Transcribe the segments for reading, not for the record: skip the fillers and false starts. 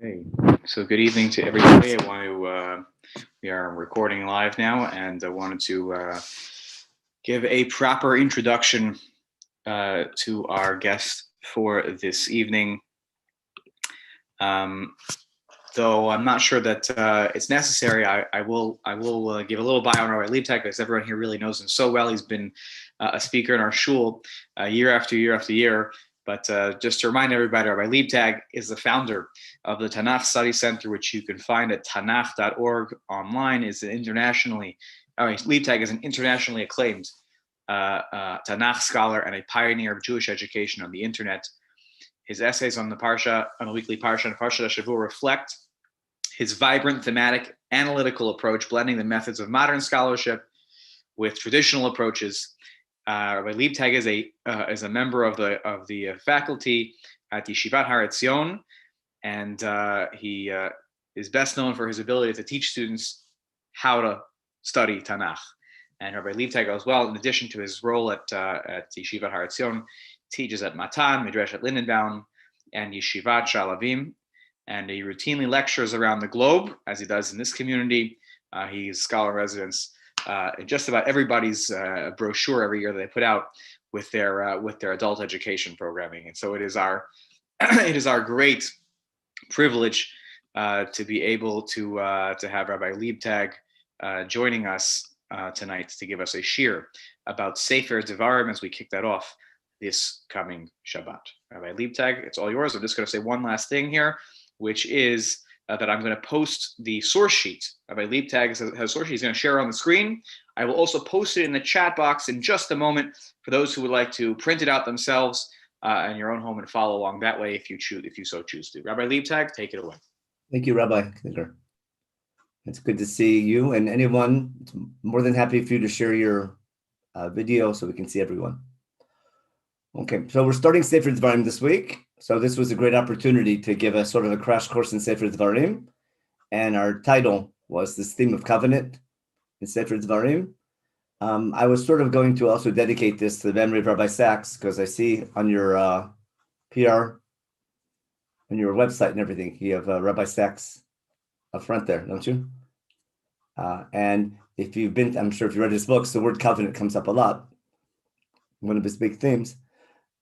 Hey, so good evening to everybody. We are recording live now, and I wanted to give a proper introduction to our guest for this evening. Though I'm not sure that it's necessary, I will give a little bio on Rabbi Leibtag, because everyone here really knows him so well. He's been a speaker in our shul year after year after year. But just to remind everybody, Rabbi Leibtag is the founder of the Tanakh Study Center, which you can find at tanakh.org online. Leibtag is an internationally acclaimed Tanakh scholar and a pioneer of Jewish education on the internet. His essays on the Parsha, on the weekly Parsha and Parsha Shavua, reflect his vibrant, thematic, analytical approach, blending the methods of modern scholarship with traditional approaches. Rabbi Leibtag is a member of the faculty at Yeshivat Har Etzion, and he is best known for his ability to teach students how to study Tanakh. And Rabbi Leibtag as well, in addition to his role at Yeshivat Har Etzion, teaches at Matan, Midrash at Lindenbaum, and Yeshivat Shalavim, and he routinely lectures around the globe, as he does in this community. He's scholar in residence in just about everybody's brochure every year that they put out with their adult education programming. And so it is our great privilege to be able to have Rabbi Leibtag joining us tonight to give us a shir about Sefer Devarim as we kick that off this coming Shabbat. Rabbi Leibtag, it's all yours. I'm just going to say one last thing here, which is that I'm going to post the source sheet. Rabbi Leibtag has a source sheet he's going to share on the screen. I will also post it in the chat box in just a moment for those who would like to print it out themselves in your own home and follow along that way if you so choose to. Rabbi Leibtag, take it away. Thank you, Rabbi Knicker. It's good to see you and anyone. It's more than happy for you to share your video so we can see everyone. Okay, so we're starting Sefer Devarim this week. So this was a great opportunity to give a sort of a crash course in Sefer Devarim. And our title was this theme of covenant in Sefer Devarim. I was sort of going to also dedicate this to the memory of Rabbi Sachs, because I see on your PR, on your website and everything, you have Rabbi Sachs up front there, don't you? And if you've been, I'm sure if you read his books, the word covenant comes up a lot. One of his big themes.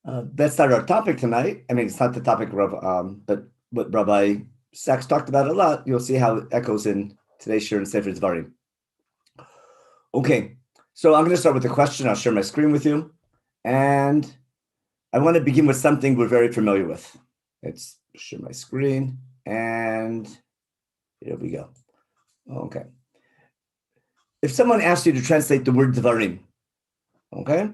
That's not our topic tonight. I mean, it's not the topic, but what Rabbi Sachs talked about a lot. You'll see how it echoes in today's shir in Sefer Devarim. Okay, so I'm going to start with a question. I'll share my screen with you. And I want to begin with something we're very familiar with. Let's share my screen. And here we go. Okay. If someone asks you to translate the word Devarim, okay?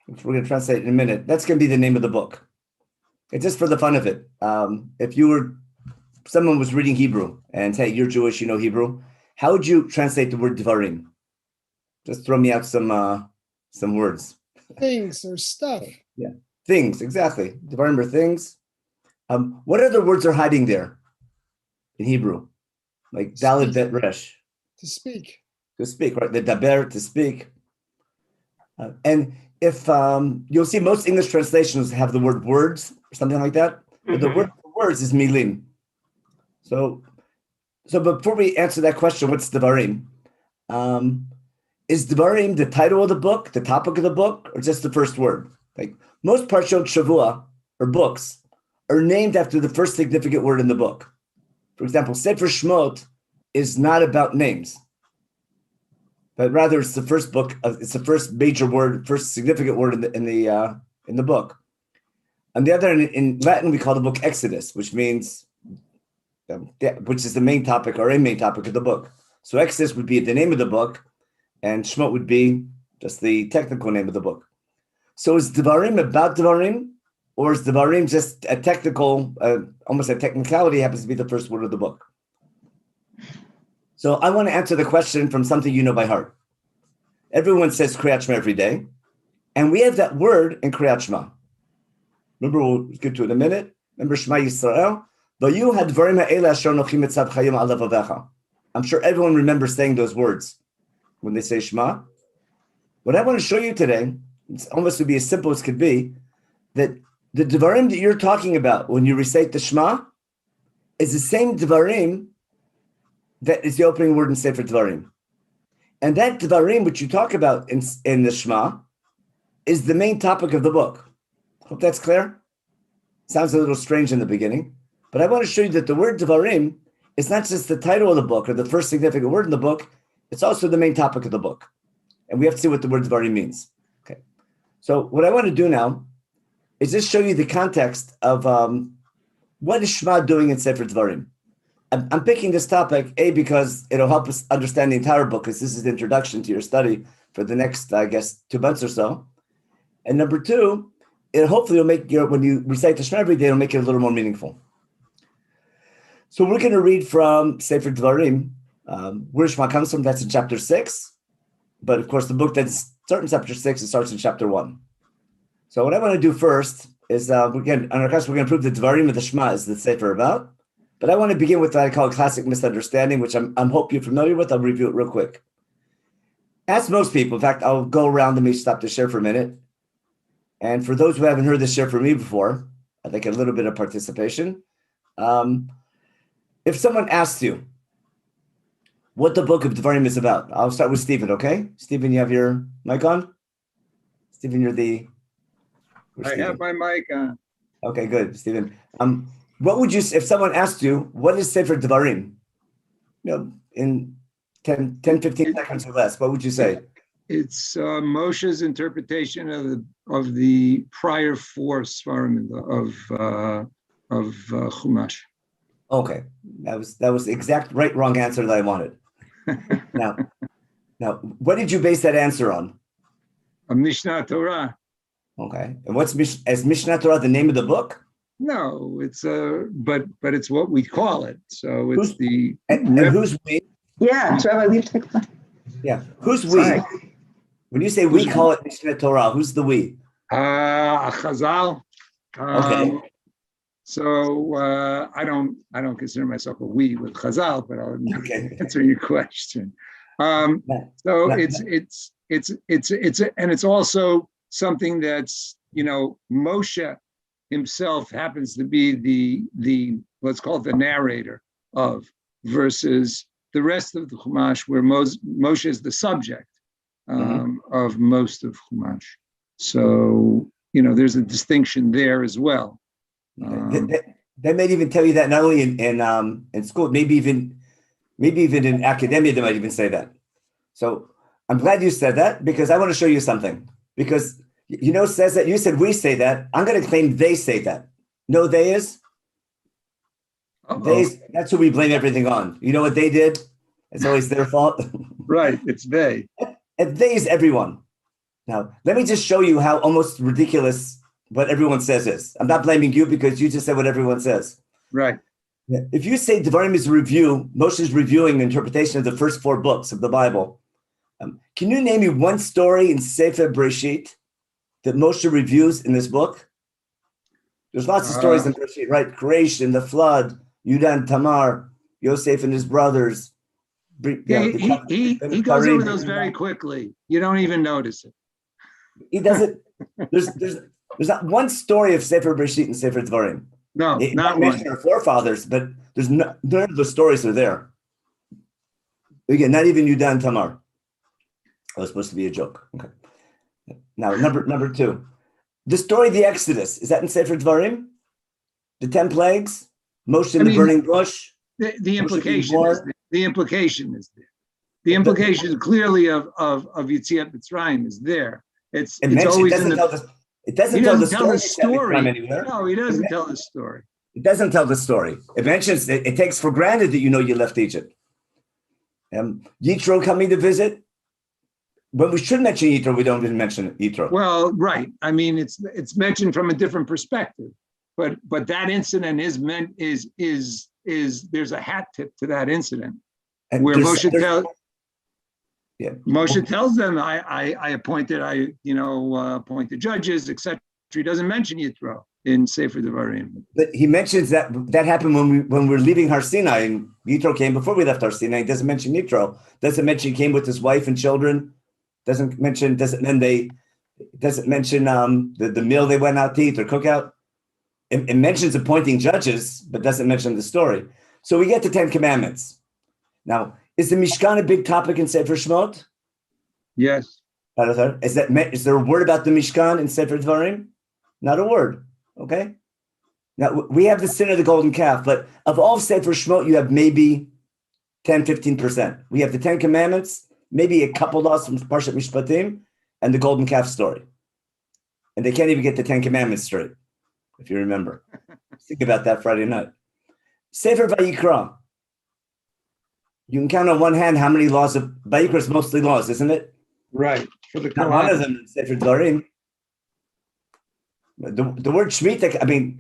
Which we're going to translate in a minute. That's going to be the name of the book. It's just for the fun of it. If someone was reading Hebrew and hey, you're Jewish, you know Hebrew, how would you translate the word Devarim? Just throw me out some words. Things or stuff. Yeah, things, exactly. Devarim are things. What other words are hiding there in Hebrew? Like Daled Bet Resh. To speak. To speak, right? The Daber, to speak. And if you'll see most English translations have the word words or something like that, but the word for words is milim. So before we answer that question, what's Devarim? Is Devarim the title of the book, the topic of the book, or just the first word? Like most Parshot Shavua or books are named after the first significant word in the book. For example, Sefer Shmot is not about names, but rather it's the first book. It's the first major word, first significant word in the book. On the other hand, in Latin, we call the book Exodus, which means, which is the main topic or a main topic of the book. So Exodus would be the name of the book, and Shemot would be just the technical name of the book. So is Devarim about Devarim, or is Devarim just a technical, almost a technicality, happens to be the first word of the book? So I want to answer the question from something you know by heart. Everyone says Kriyat Shema every day, and we have that word in Kriyat Shema. Remember, we'll get to it in a minute. Remember Shema Yisrael? I'm sure everyone remembers saying those words when they say Shema. What I want to show you today, it's almost to be as simple as could be, that the Devarim that you're talking about when you recite the Shema is the same Devarim that is the opening word in Sefer Devarim. And that Devarim, which you talk about in the Shema, is the main topic of the book. Hope that's clear. Sounds a little strange in the beginning, but I want to show you that the word Devarim is not just the title of the book or the first significant word in the book, it's also the main topic of the book. And we have to see what the word Devarim means. Okay. So what I want to do now is just show you the context of what is Shema doing in Sefer Devarim. I'm picking this topic, A, because it'll help us understand the entire book, because this is the introduction to your study for the next, I guess, 2 months or so. And number two, it hopefully will make when you recite the Shema every day, it'll make it a little more meaningful. So we're going to read from Sefer Devarim, where Shema comes from. That's in chapter 6. But of course, the book that starts in chapter 6, it starts in chapter 1. So what I want to do first is, again, on our class, we're going to prove the Devarim of the Shema is the Sefer about. But I want to begin with what I call a classic misunderstanding, which I'm hope you're familiar with. I'll review it real quick. As most people, in fact, I'll go around and maybe stop to share for a minute. And for those who haven't heard this share from me before, I think a little bit of participation. If someone asks you what the book of Devarim is about, I'll start with Stephen, okay? Stephen, you have your mic on? Stephen, you're the... I have my mic on. Okay, good, Stephen. What would you, if someone asked you, what is Sefer Devarim? In 10, 15 seconds or less, what would you say? It's Moshe's interpretation of the prior 4 Sefarim of Chumash. Okay, that was the exact wrong answer that I wanted. Now, what did you base that answer on? A Mishnah Torah. Okay, and what's is Mishnah Torah the name of the book? No, it's but it's what we call it. So it's and who's we? Yeah, it's Rabbi Leibtag. Yeah, who's we? Sorry. When you say we call it Mishnah Torah, who's the we? Chazal. Okay. So I don't consider myself a we with Chazal, but I'll answer your question. It's also something that's, Moshe himself happens to be the let's call it the narrator of, versus the rest of the Chumash, where Moshe is the subject of most of Chumash. So there's a distinction there as well. They may even tell you that not only in school, maybe even in academia they might even say that. So I'm glad you said that, because I want to show you something. Because says that you said we say that. I'm going to claim they say that. No, they is. They. That's who we blame everything on. You know what they did? It's always their fault. Right. It's they. And they is everyone. Now let me just show you how almost ridiculous what everyone says is. I'm not blaming you because you just said what everyone says. Right. Yeah. If you say Devarim is a review, Moshe's reviewing the interpretation of the first 4 books of the Bible. Can you name me one story in Sefer Bereshit that Moshe reviews in this book? There's lots of stories in Bereshit, right? Creation, the flood, Yudah and Tamar, Yosef and his brothers. He goes over those very quickly. You don't even notice it. He doesn't. There's not one story of Sefer Bereshit and Sefer Devarim. No, not mention our forefathers, but there's none of the stories are there. Again, not even Yudah and Tamar. That was supposed to be a joke. Okay. Now, number 2, the story of the Exodus, is that in Sefer Devarim? The 10 plagues, Moshe in the burning bush. The implication is there. The implication is there. The implication clearly of Yetziat Mitzrayim is there. It doesn't tell the story. No, he doesn't tell the story. It doesn't tell the story. It mentions it takes for granted that you left Egypt. Yitro coming to visit. When we should mention Yitro, we don't even mention Yitro. Well, right. I mean, it's mentioned from a different perspective, but that incident is there's a hat tip to that incident, and where Moshe tells them, I appointed judges, etc. He doesn't mention Yitro in Sefer Devarim. But he mentions that happened when we were leaving Har Sinai, and Yitro came before we left Har Sinai. He doesn't mention Yitro. Doesn't mention he came with his wife and children. Doesn't mention the meal they went out to eat or cook out. it mentions appointing judges, but doesn't mention the story. So we get the Ten Commandments. Now, is the Mishkan a big topic in Sefer Shemot? Yes. Is there a word about the Mishkan in Sefer Devarim? Not a word. Okay. Now we have the sin of the golden calf, but of all Sefer Shemot, you have maybe 10, 15%. We have the Ten Commandments, maybe a couple laws from Parshat Mishpatim, and the golden calf story. And they can't even get the Ten Commandments straight, if you remember. Think about that Friday night. Sefer Vayikra. You can count on one hand how many laws of Vayikra is mostly laws, isn't it? Right. For the Not one of them in Sefer Devarim. The word Shemitah, I mean,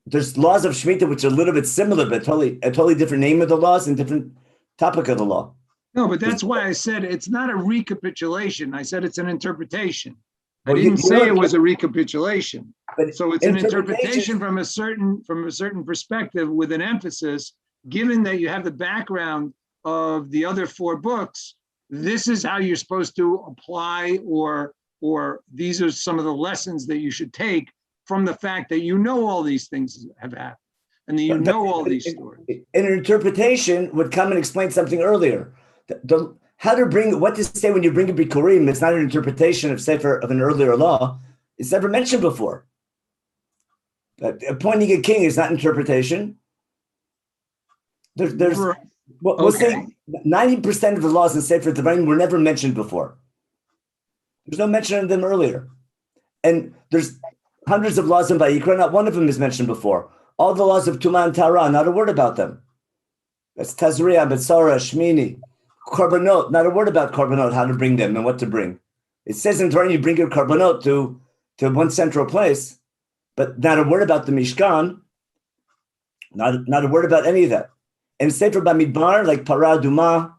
there's laws of Shemitah which are a little bit similar, but a totally different name of the laws and different topic of the law. No, but that's why I said it's not a recapitulation. I said it's an interpretation. Well, I didn't say it was a recapitulation. But So it's an interpretation from a certain perspective with an emphasis, given that you have the background of the other four books, this is how you're supposed to apply or these are some of the lessons that you should take from the fact that you know all these things have happened and that you know all these stories. An interpretation would come and explain something earlier. What to say when you bring a Bikurim, it's not an interpretation of Sefer of an earlier law. It's never mentioned before. Appointing a king is not interpretation. We'll say 90% of the laws in Sefer Devarim were never mentioned before. There's no mention of them earlier. And there's hundreds of laws in Vayikra, not one of them is mentioned before. All the laws of Tumah and Tara, not a word about them. That's Tazriah, Betzara, Shmini, Korbanot, not a word about Korbanot, how to bring them and what to bring. It says in Devarim you bring your Korbanot to one central place, but not a word about the Mishkan, not a word about any of that. And Sefer Bamidbar, like Parah Duma,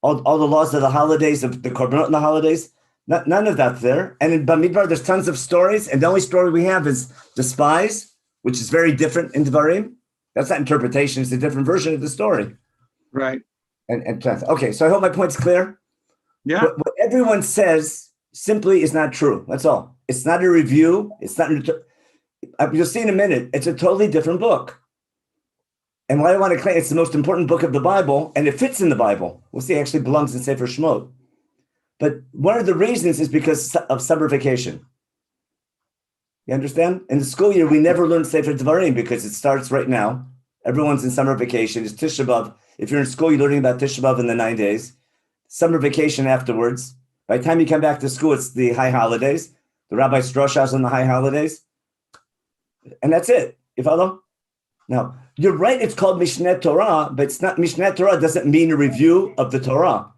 all the laws of the holidays, of the Korbanot and the holidays, none of that's there. And in Bamidbar, there's tons of stories, and the only story we have is the spies, which is very different in Devarim. That's not interpretation, it's a different version of the story. Right. Okay, so I hope my point's clear. Yeah. What everyone says simply is not true. That's all. It's not a review. It's not. You'll see in a minute. It's a totally different book. And why I want to claim it's the most important book of the Bible, and it fits in the Bible. We'll see. It actually belongs in Sefer Shemot. But one of the reasons is because of summer vacation. You understand? In the school year, we never learn Sefer Devarim because it starts right now. Everyone's in summer vacation. It's Tisha B'Av. If you're in school, you're learning about Tisha B'Av in the 9 days. Summer vacation afterwards. By the time you come back to school, it's the high holidays. The rabbi's drashas on the high holidays. And that's it. You follow? Now, you're right, it's called Mishneh Torah, but it's not. Mishneh Torah doesn't mean a review of the Torah.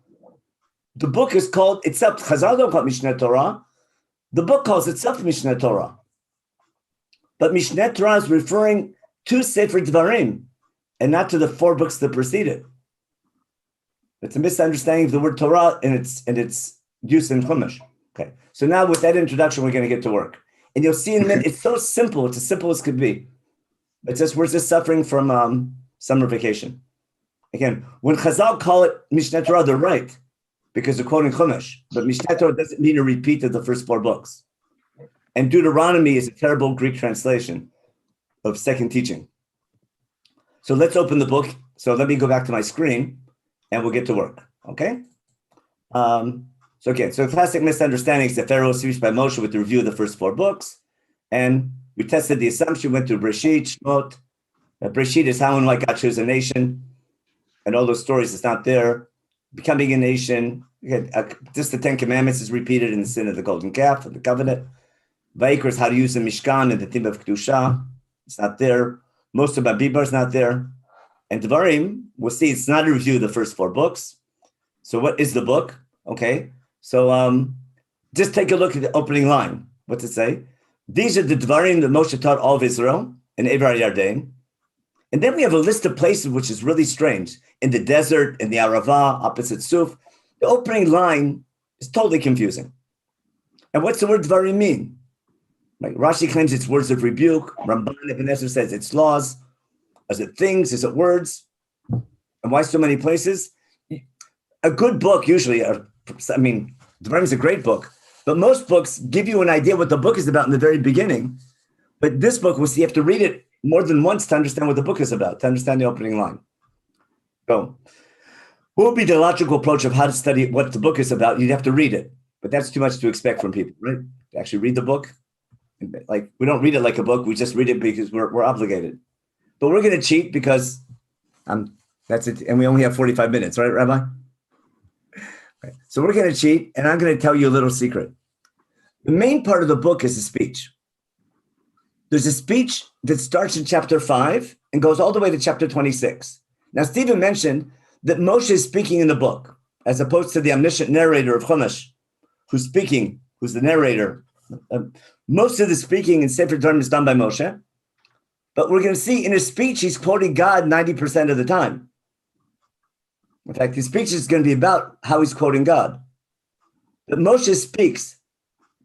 The book is called itself, Chazal don't call it Mishneh Torah. The book calls itself Mishneh Torah. But Mishneh Torah is referring to Sefer Devarim and not to the four books that precede it. It's a misunderstanding of the word Torah and its use in Chumash. Okay, so now with that introduction, we're going to get to work. And you'll see in a minute, it's so simple. It's as simple as could be. It's just, we're just suffering from summer vacation. Again, when Chazal call it Mishneh Torah, they're right, because they're quoting Chumash. But Mishneh Torah doesn't mean a repeat of the first four books. And Deuteronomy is a terrible Greek translation of second teaching. So let's open the book. So let me go back to my screen, and we'll get to work, okay? So classic misunderstandings that Pharaoh was reached by Moshe with the review of the first four books. And we tested the assumption, went through Breshit, Shmot. Breshit is how and why God chose a nation. And all those stories, it's not there. Becoming a nation, just the Ten Commandments is repeated in the sin of the golden calf, of the covenant. Vayikra is how to use the Mishkan and the theme of Kedusha. It's not there. Most of Bamidbar is not there. And Devarim, we'll see it's not a review of the first four books. So what is the book? Okay. So just take a look at the opening line. What's it say? These are the Devarim that Moshe taught all of Israel in Ever Yarden. And then we have a list of places which is really strange. In the desert, in the Arava, opposite Suf. The opening line is totally confusing. And what's the word Devarim mean? Like Rashi claims it's words of rebuke. Ramban Ibn Ezra says it's laws. Is it things? Is it words? And why so many places? A good book usually, Devarim is a great book, but most books give you an idea what the book is about in the very beginning, But this book, we'll see, you have to read it more than once to understand what the book is about, to understand the opening line. So, what would be the logical approach of how to study what the book is about? You'd have to read it, but that's too much to expect from people, right? To actually read the book. Like, we don't read it like a book. We just read it because we're obligated. But we're going to cheat because that's it. And we only have 45 minutes, right, Rabbi? Right. So we're going to cheat, and I'm going to tell you a little secret. The main part of the book is a speech. There's a speech that starts in chapter 5 and goes all the way to chapter 26. Now, Stephen mentioned that Moshe is speaking in the book, as opposed to the omniscient narrator of Chumash, who's speaking, who's the narrator. Most of the speaking in Sefer Devarim is done by Moshe. But we're going to see in his speech, he's quoting God 90% of the time. In fact, his speech is going to be about how he's quoting God. But Moshe speaks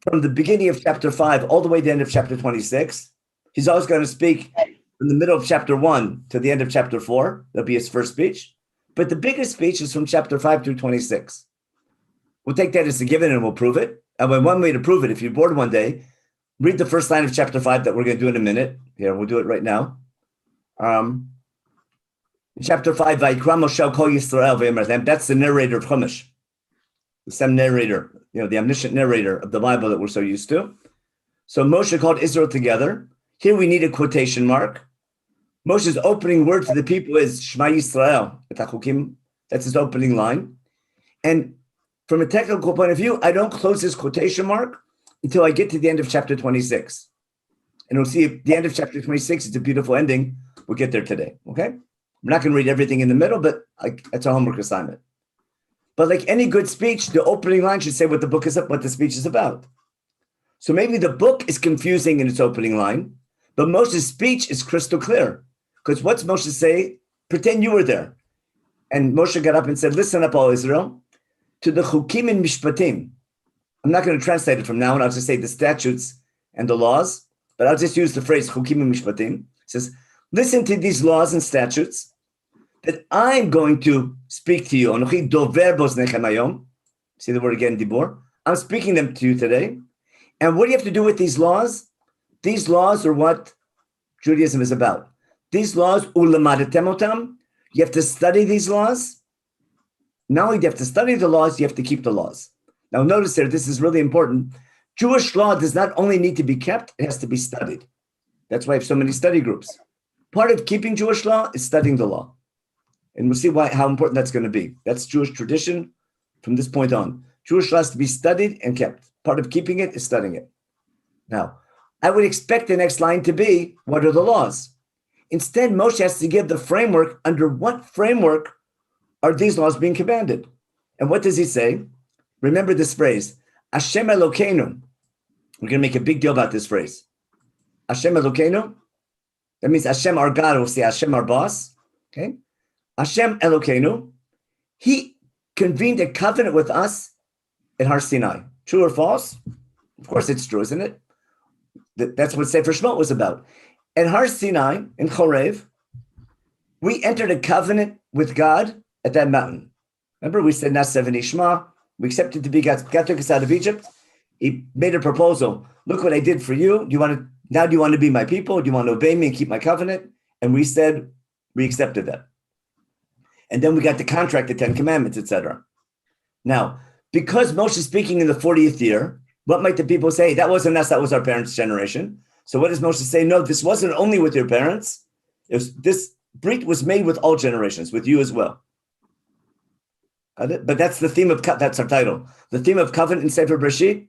from the beginning of chapter 5 all the way to the end of chapter 26. He's always going to speak from the middle of chapter 1 to the end of chapter 4. That'll be his first speech. But the biggest speech is from chapter 5 through 26. We'll take that as a given and we'll prove it. And one way to prove it, if you're bored one day, read the first line of chapter 5 that we're going to do in a minute. Here, we'll do it right now. In chapter 5, Vayikra Moshe Kol Yisrael V'Yomer, and that's the narrator of Chumash, the same narrator, the omniscient narrator of the Bible that we're so used to. So Moshe called Israel together. Here we need a quotation mark. Moshe's opening word to the people is Shema Yisrael. That's his opening line. And from a technical point of view, I don't close this quotation mark until I get to the end of chapter 26. And we'll see at the end of chapter 26, it's a beautiful ending. We'll get there today, okay? We're not going to read everything in the middle, but that's a homework assignment. But like any good speech, the opening line should say what the speech is about. So maybe the book is confusing in its opening line, but Moshe's speech is crystal clear. Because what's Moshe say? Pretend you were there. And Moshe got up and said, listen up, all Israel, to the chukim and mishpatim. I'm not going to translate it from now on. I'll just say the statutes and the laws, but I'll just use the phrase chukim and mishpatim. It says, listen to these laws and statutes that I'm going to speak to you. See the word again, dibor. I'm speaking them to you today. And what do you have to do with these laws? These laws are what Judaism is about. These laws, ulamadatem, you have to study these laws. Not only do you have to study the laws, you have to keep the laws. Now notice here, this is really important. Jewish law does not only need to be kept, it has to be studied. That's why I have so many study groups. Part of keeping Jewish law is studying the law. And we'll see how important that's going to be. That's Jewish tradition from this point on. Jewish law has to be studied and kept. Part of keeping it is studying it. Now, I would expect the next line to be, what are the laws? Instead, Moshe has to give the framework. Under what framework are these laws being commanded? And what does he say? Remember this phrase, Hashem Elokeinu. We're going to make a big deal about this phrase. Hashem Elokeinu. That means Hashem our God, we'll say Hashem our boss. Okay? Hashem Elokeinu. He convened a covenant with us at Har Sinai. True or false? Of course it's true, isn't it? That's what Sefer Shemot was about. At Har Sinai, in Chorev, we entered a covenant with God at that mountain. Remember, we said, Nas Seven Ishma. We accepted to be God. God took us out of Egypt. He made a proposal. Look what I did for you. Do you want to be my people? Do you want to obey me and keep my covenant? And we said, we accepted that. And then we got the contract, the 10 Commandments, etc. Now, because Moshe is speaking in the 40th year, what might the people say? That wasn't us, that was our parents' generation. So what does Moshe say? No, this wasn't only with your parents. This brit was made with all generations, with you as well. But that's the theme of, that's our title. The theme of covenant in Sefer Bereshit.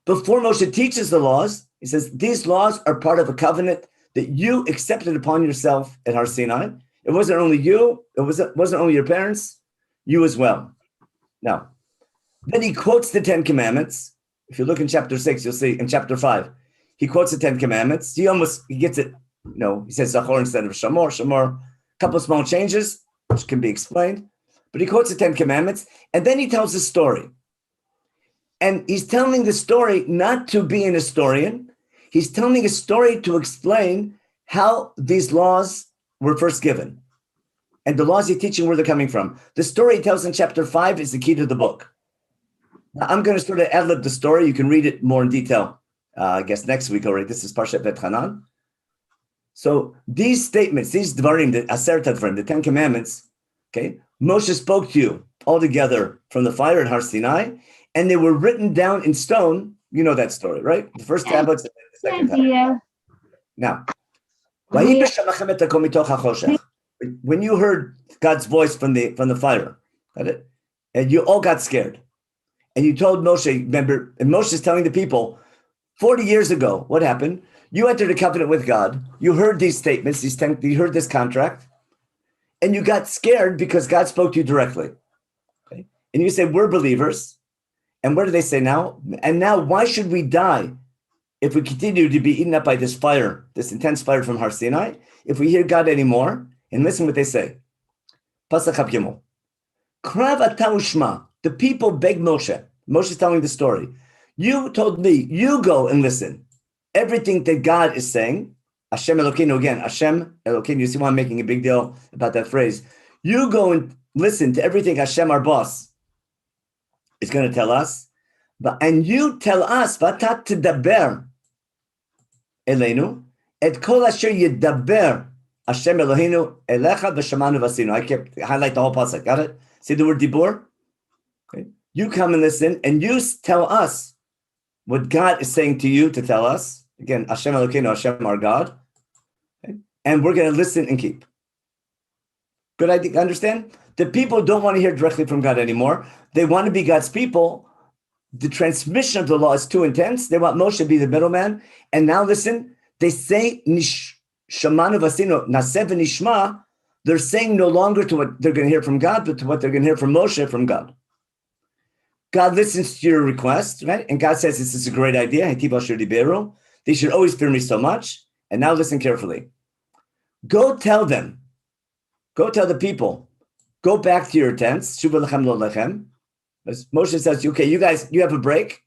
Before Moshe teaches the laws, he says, these laws are part of a covenant that you accepted upon yourself at Har Sinai. It wasn't only you, it wasn't only your parents, you as well. Now, then he quotes the 10 Commandments. If you look in chapter 6, you'll see in chapter 5, he quotes the 10 Commandments. He gets it, he says Zachor instead of Shamor. A couple of small changes, which can be explained. But he quotes the 10 Commandments, and then he tells a story. And he's telling the story not to be an historian. He's telling a story to explain how these laws were first given. And the laws he's teaching, where they're coming from. The story he tells in chapter 5 is the key to the book. Now, I'm going to sort of ad-lib the story. You can read it more in detail, I guess, next week already. This is Parshat Bet Hanan. So these statements, these Devarim, the Aseret Devarim, the 10 Commandments, okay, Moshe spoke to you all together from the fire at Har Sinai, and they were written down in stone. You know that story, right? The first tablets and the second tablet. Now, when you heard God's voice from the fire, got it? And you all got scared. And you told Moshe, remember, and Moshe is telling the people, 40 years ago, what happened? You entered a covenant with God. You heard these statements, you heard this contract, and you got scared because God spoke to you directly. Okay? And you said, we're believers. And what do they say now? And now, why should we die if we continue to be eaten up by this fire, this intense fire from Har Sinai? If we hear God anymore, and listen what they say. Pasach Gimel. Krav ata ushma. The people begged Moshe. Moshe is telling the story. You told me, you go and listen. Everything that God is saying, Hashem Elokeinu again, Hashem Elokeinu, you see why I'm making a big deal about that phrase. You go and listen to everything Hashem, our boss, is going to tell us. And you tell us, Vatat tedaber Eleinu, et kol asher yedaber Hashem Eloheinu elecha v'shamanu v'asinu. I kept highlight the whole pasuk. Got it? See the word dibur? Okay. You come and listen, and you tell us what God is saying to you to tell us. Again, Hashem Elokeinu, Hashem our God. Okay. And we're going to listen and keep. Good idea. Understand? The people don't want to hear directly from God anymore. They want to be God's people. The transmission of the law is too intense. They want Moshe to be the middleman. And now listen, they say, Shamanu Vasino, Naseh v'nishma. They're saying no longer to what they're going to hear from God, but to what they're going to hear from Moshe from God. God listens to your request, right? And God says, this is a great idea. They should always fear me so much. And now listen carefully. Go tell them. Go tell the people. Go back to your tents. Shuva lechem lo lechem. Moshe says, okay, you guys, you have a break.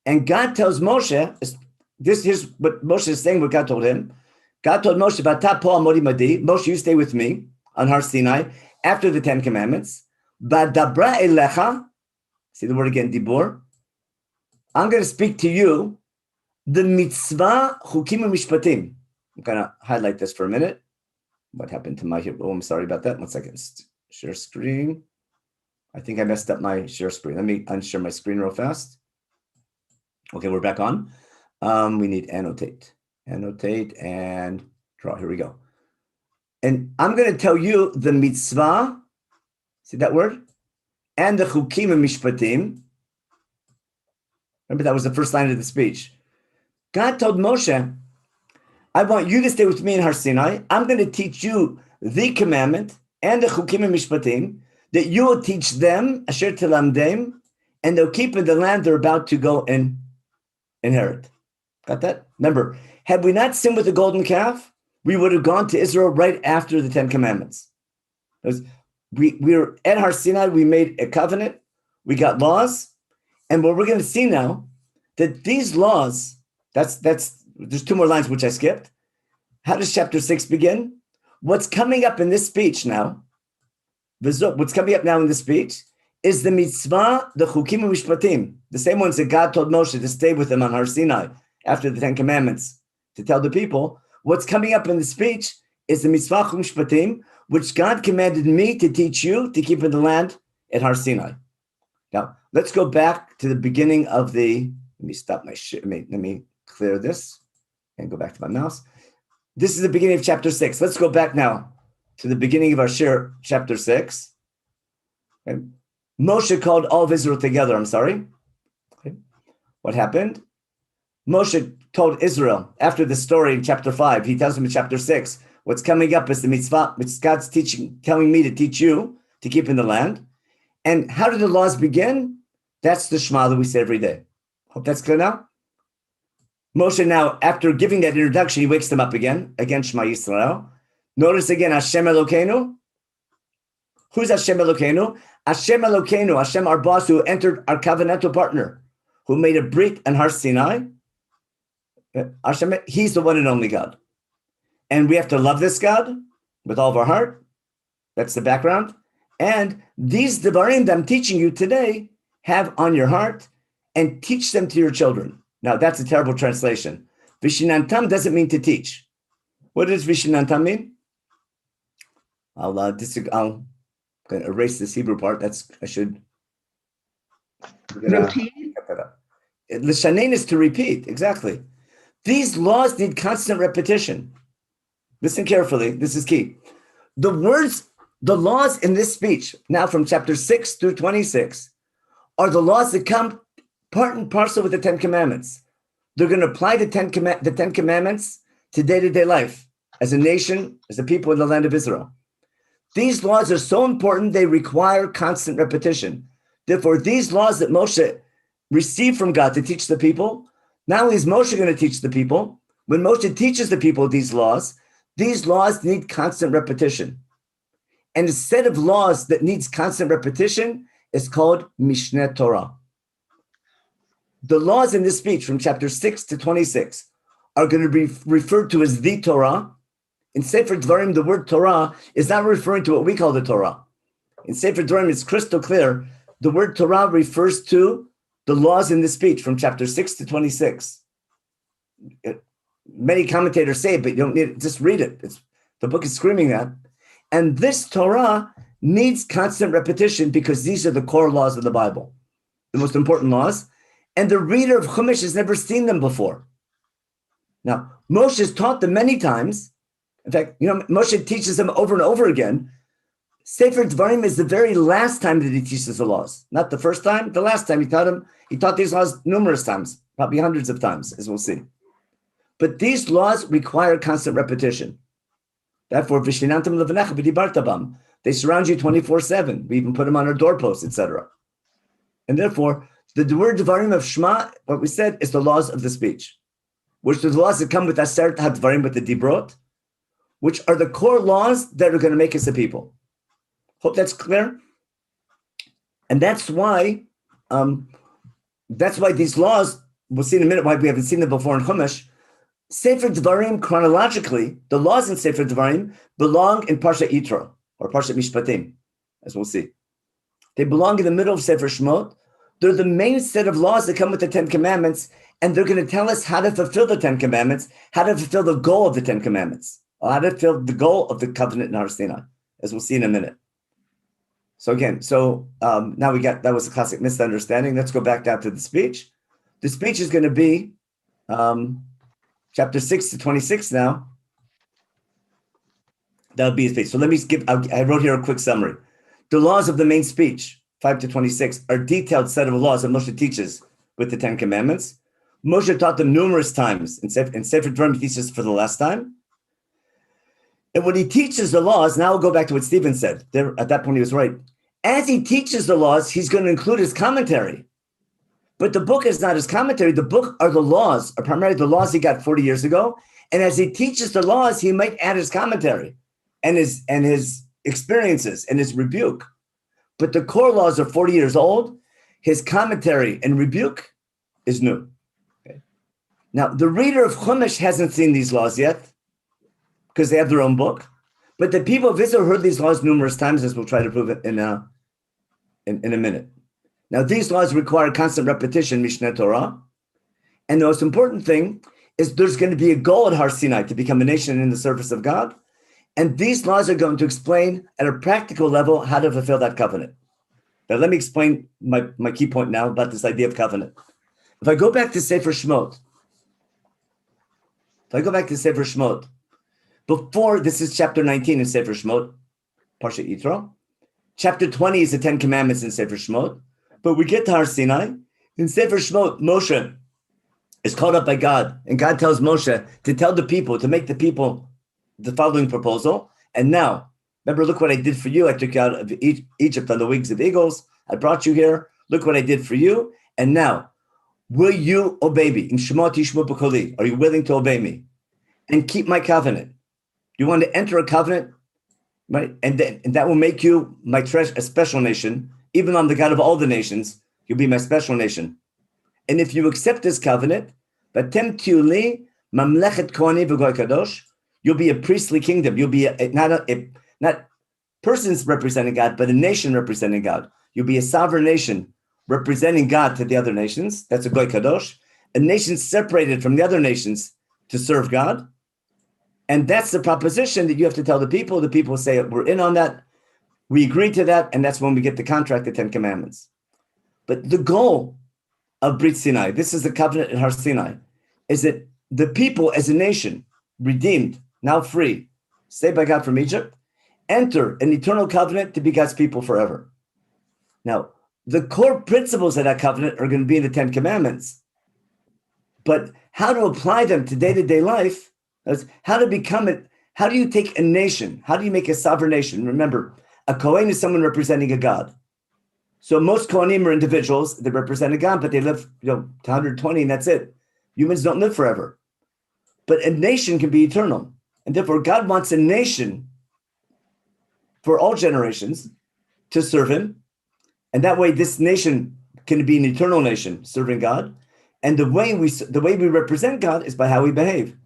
And God tells Moshe, here's what Moshe is saying, what God told him. God told Moshe, Moshe, you stay with me on Har Sinai after the 10 Commandments. Badabra elecha, see the word again, dibur. I'm going to speak to you the mitzvah chukim u'mishpatim. I'm going to highlight this for a minute. What happened to my here? Oh, I'm sorry about that. 1 second. Share screen. I think I messed up my share screen. Let me unshare my screen real fast. Okay, we're back on. We need annotate. Annotate and draw. Here we go. And I'm going to tell you the mitzvah. See that word? And the chukim and mishpatim. Remember, that was the first line of the speech. God told Moshe, I want you to stay with me in Har Sinai. I'm going to teach you the commandment and the chukim and mishpatim that you will teach them, asher telamdem, and they'll keep in the land they're about to go and inherit. Got that? Remember, had we not sinned with the golden calf, we would have gone to Israel right after the 10 Commandments. We were at Har Sinai, we made a covenant, we got laws, and what we're going to see now, that these laws, there's 2 more lines which I skipped. How does chapter 6 begin? What's coming up in this speech now, what's coming up now in this speech is the mitzvah, the chukim and mishpatim, the same ones that God told Moshe to stay with him on Har Sinai after the 10 Commandments, to tell the people. What's coming up in the speech is the mitzvah chukim mishpatim, which God commanded me to teach you to keep in the land at Har Sinai. Now, let's go back to the beginning of the, let me stop my shit, let me clear this and go back to my mouse. This is the beginning of chapter 6. Let's go back now to the beginning of our shir, chapter 6. Okay. Moshe called all of Israel together. I'm sorry. Okay. What happened? Moshe told Israel after the story in chapter 5. He tells them in chapter 6, what's coming up is the mitzvah, which God's teaching, telling me to teach you to keep in the land. And how do the laws begin? That's the Shema that we say every day. Hope that's clear now. Moshe now, after giving that introduction, he wakes them up again Shema Yisrael. Notice again, Hashem Elokeinu. Who's Hashem Elokeinu? Hashem Elokeinu, Hashem our boss, who entered our covenantal partner, who made a brit and Har Sinai. Hashem, he's the one and only God. And we have to love this God with all of our heart. That's the background. And these Devarim that I'm teaching you today, have on your heart and teach them to your children. Now, that's a terrible translation. Vishinantam doesn't mean to teach. What does Vishnanta mean? I'm going to erase this Hebrew part. Repeat. L'shanein is to repeat, exactly. These laws need constant repetition. Listen carefully, this is key. The laws in this speech, now from chapter 6 through 26, are the laws that come part and parcel with the Ten Commandments. They're going to apply the Ten Commandments to day-to-day life as a nation, as a people in the land of Israel. These laws are so important, they require constant repetition. Therefore, these laws that Moshe received from God to teach the people, not only is Moshe going to teach the people, when Moshe teaches the people these laws need constant repetition. And a set of laws that needs constant repetition is called Mishneh Torah. The laws in this speech from chapter 6 to 26 are going to be referred to as the Torah. In Sefer Devarim, the word Torah is not referring to what we call the Torah. In Sefer Devarim, it's crystal clear. The word Torah refers to the laws in this speech from chapter 6 to 26. Many commentators say it, but you don't need it. Just read it. The book is screaming that. And this Torah needs constant repetition because these are the core laws of the Bible, the most important laws. And the reader of Chumash has never seen them before. Now, Moshe has taught them many times. In fact, Moshe teaches them over and over again. Sefer Devarim is the very last time that he teaches the laws. Not the first time, the last time he taught these laws numerous times, probably hundreds of times, as we'll see. But these laws require constant repetition. Therefore, Vishinantam levanecha v'dibartabam. They surround you 24/7. We even put them on our doorposts, etc. And therefore, the word Devarim of Shema, what we said, is the laws of the speech, which are the laws that come with Aseret HaDvarim, with the Dibrot, which are the core laws that are going to make us a people. Hope that's clear. And that's why these laws, we'll see in a minute why we haven't seen them before in Chumash. Sefer Devarim, chronologically, the laws in Sefer Devarim belong in Parsha Yitro, or Parsha Mishpatim, as we'll see. They belong in the middle of Sefer Shemot. They're the main set of laws that come with the Ten Commandments, and they're going to tell us how to fulfill the Ten Commandments, how to fulfill the goal of the Ten Commandments, or how to fulfill the goal of the covenant in Har Sinai, as we'll see in a minute. So again, now that was a classic misunderstanding. Let's go back down to the speech. The speech is going to be chapter 6 to 26 now. That would be his speech. So I wrote here a quick summary. The laws of the main speech, 5 to 26, are a detailed set of laws that Moshe teaches with the Ten Commandments. Moshe taught them numerous times. In Sefer Devarim, he teaches for the last time. And when he teaches the laws, now we'll go back to what Stephen said. At that point, he was right. As he teaches the laws, he's going to include his commentary. But the book is not his commentary. The book are the laws, are primarily the laws he got 40 years ago. And as he teaches the laws, he might add his commentary and his experiences and his rebuke. But the core laws are 40 years old. His commentary and rebuke is new. Okay. Now, the reader of Chumash hasn't seen these laws yet because they have their own book. But the people of Israel heard these laws numerous times, as we'll try to prove it in a minute. Now, these laws require constant repetition, Mishneh Torah. And the most important thing is there's going to be a goal at Har Sinai to become a nation in the service of God. And these laws are going to explain at a practical level how to fulfill that covenant. Now, let me explain my key point now about this idea of covenant. If I go back to Sefer Shemot, before, this is chapter 19 in Sefer Shemot, Parsha Yitro. Chapter 20 is the Ten Commandments in Sefer Shemot. But we get to Har Sinai. In Sefer Shemot, Moshe is called up by God. And God tells Moshe to tell the people, to make the people the following proposal. And now, remember, look what I did for you. I took you out of Egypt on the wings of eagles. I brought you here. Look what I did for you. And now, will you obey me? In Shemot Yishmu B'Koli. Are you willing to obey me? And keep my covenant. You want to enter a covenant, right? And that will make you a special nation. Even I'm the God of all the nations, you'll be my special nation. And if you accept this covenant, Vatem tiuli mamlechet kohani v'goy kadosh, you'll be a priestly kingdom. You'll be not persons representing God, but a nation representing God. You'll be a sovereign nation representing God to the other nations. That's a goy kadosh. A nation separated from the other nations to serve God. And that's the proposition that you have to tell the people. The people say, we're in on that. We agree to that. And that's when we get the contract, the 10 Commandments. But the goal of Brit Sinai, this is the covenant at Har Sinai, is that the people as a nation, redeemed, now free, saved by God from Egypt, enter an eternal covenant to be God's people forever. Now, the core principles of that covenant are going to be in the 10 Commandments. But how to apply them to day-to-day life, how to become it, how do you take a nation? How do you make a sovereign nation? Remember, a Kohen is someone representing a God. So most Kohanim are individuals that represent a God, but they live to 120 and that's it. Humans don't live forever. But a nation can be eternal. And therefore, God wants a nation for all generations to serve him. And that way, this nation can be an eternal nation serving God. And the way we represent God is by how we behave.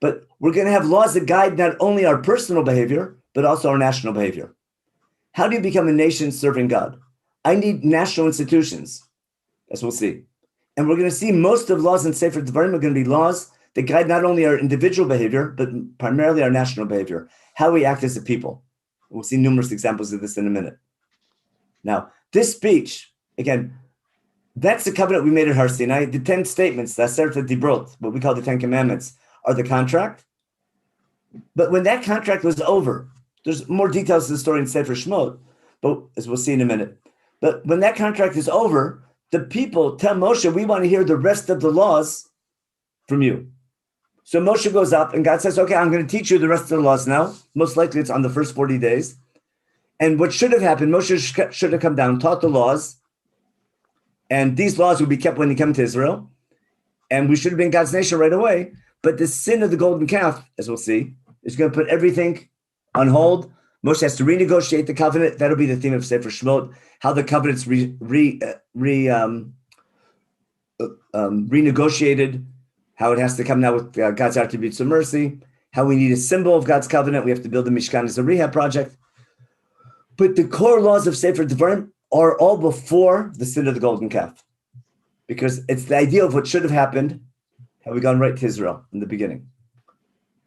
But we're going to have laws that guide not only our personal behavior, but also our national behavior. How do you become a nation serving God? I need national institutions, as we'll see. And we're going to see most of laws in Sefer Devarim are going to be laws that guide not only our individual behavior, but primarily our national behavior, how we act as a people. We'll see numerous examples of this in a minute. Now, this speech, again, that's the covenant we made at Har Sinai. The 10 statements, the Aseret Dibrot, what we call the 10 Commandments, are the contract. But when that contract was over, there's more details to the story in Sefer Shemot, but as we'll see in a minute. But when that contract is over, the people tell Moshe, we want to hear the rest of the laws from you. So Moshe goes up and God says, okay, I'm going to teach you the rest of the laws now. Most likely it's on the first 40 days. And what should have happened, Moshe should have come down, taught the laws, and these laws would be kept when they come to Israel. And we should have been God's nation right away. But the sin of the golden calf, as we'll see, is going to put everything on hold. Moshe has to renegotiate the covenant. That'll be the theme of Sefer Shemot, how the covenant's renegotiated, how it has to come now with God's attributes of mercy, how we need a symbol of God's covenant. We have to build the Mishkan as a rehab project. But the core laws of Sefer Devarim are all before the sin of the golden calf, because it's the idea of what should have happened had we gone right to Israel in the beginning.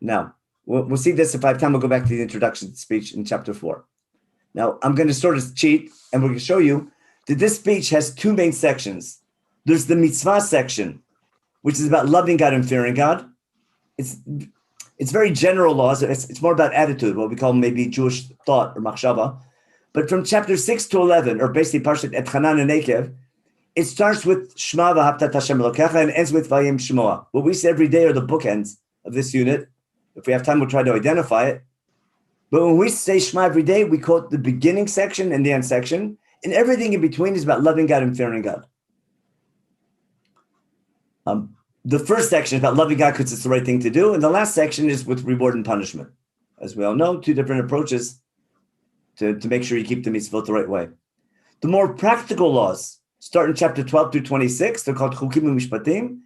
Now, we'll see this if I have time. We'll go back to the introduction speech in chapter 4. Now, I'm going to sort of cheat, and we're going to show you that this speech has two main sections. There's the mitzvah section, which is about loving God and fearing God. It's very general laws. It's more about attitude, what we call maybe Jewish thought or machshava. But from chapter 6 to 11, or basically Parshat Et Chanan and Nekev, it starts with Shema v'Ahavta Hashem Elokecha and ends with Vayim Shmoa. What we say every day are the bookends of this unit. If we have time, we'll try to identify it. But when we say Shema every day, we quote the beginning section and the end section, and everything in between is about loving God and fearing God. The first section is about loving God because it's the right thing to do, and the last section is with reward and punishment. As we all know, two different approaches to make sure you keep the mitzvot the right way. The more practical laws start in chapter 12 through 26. They're called Chukim u'Mishpatim,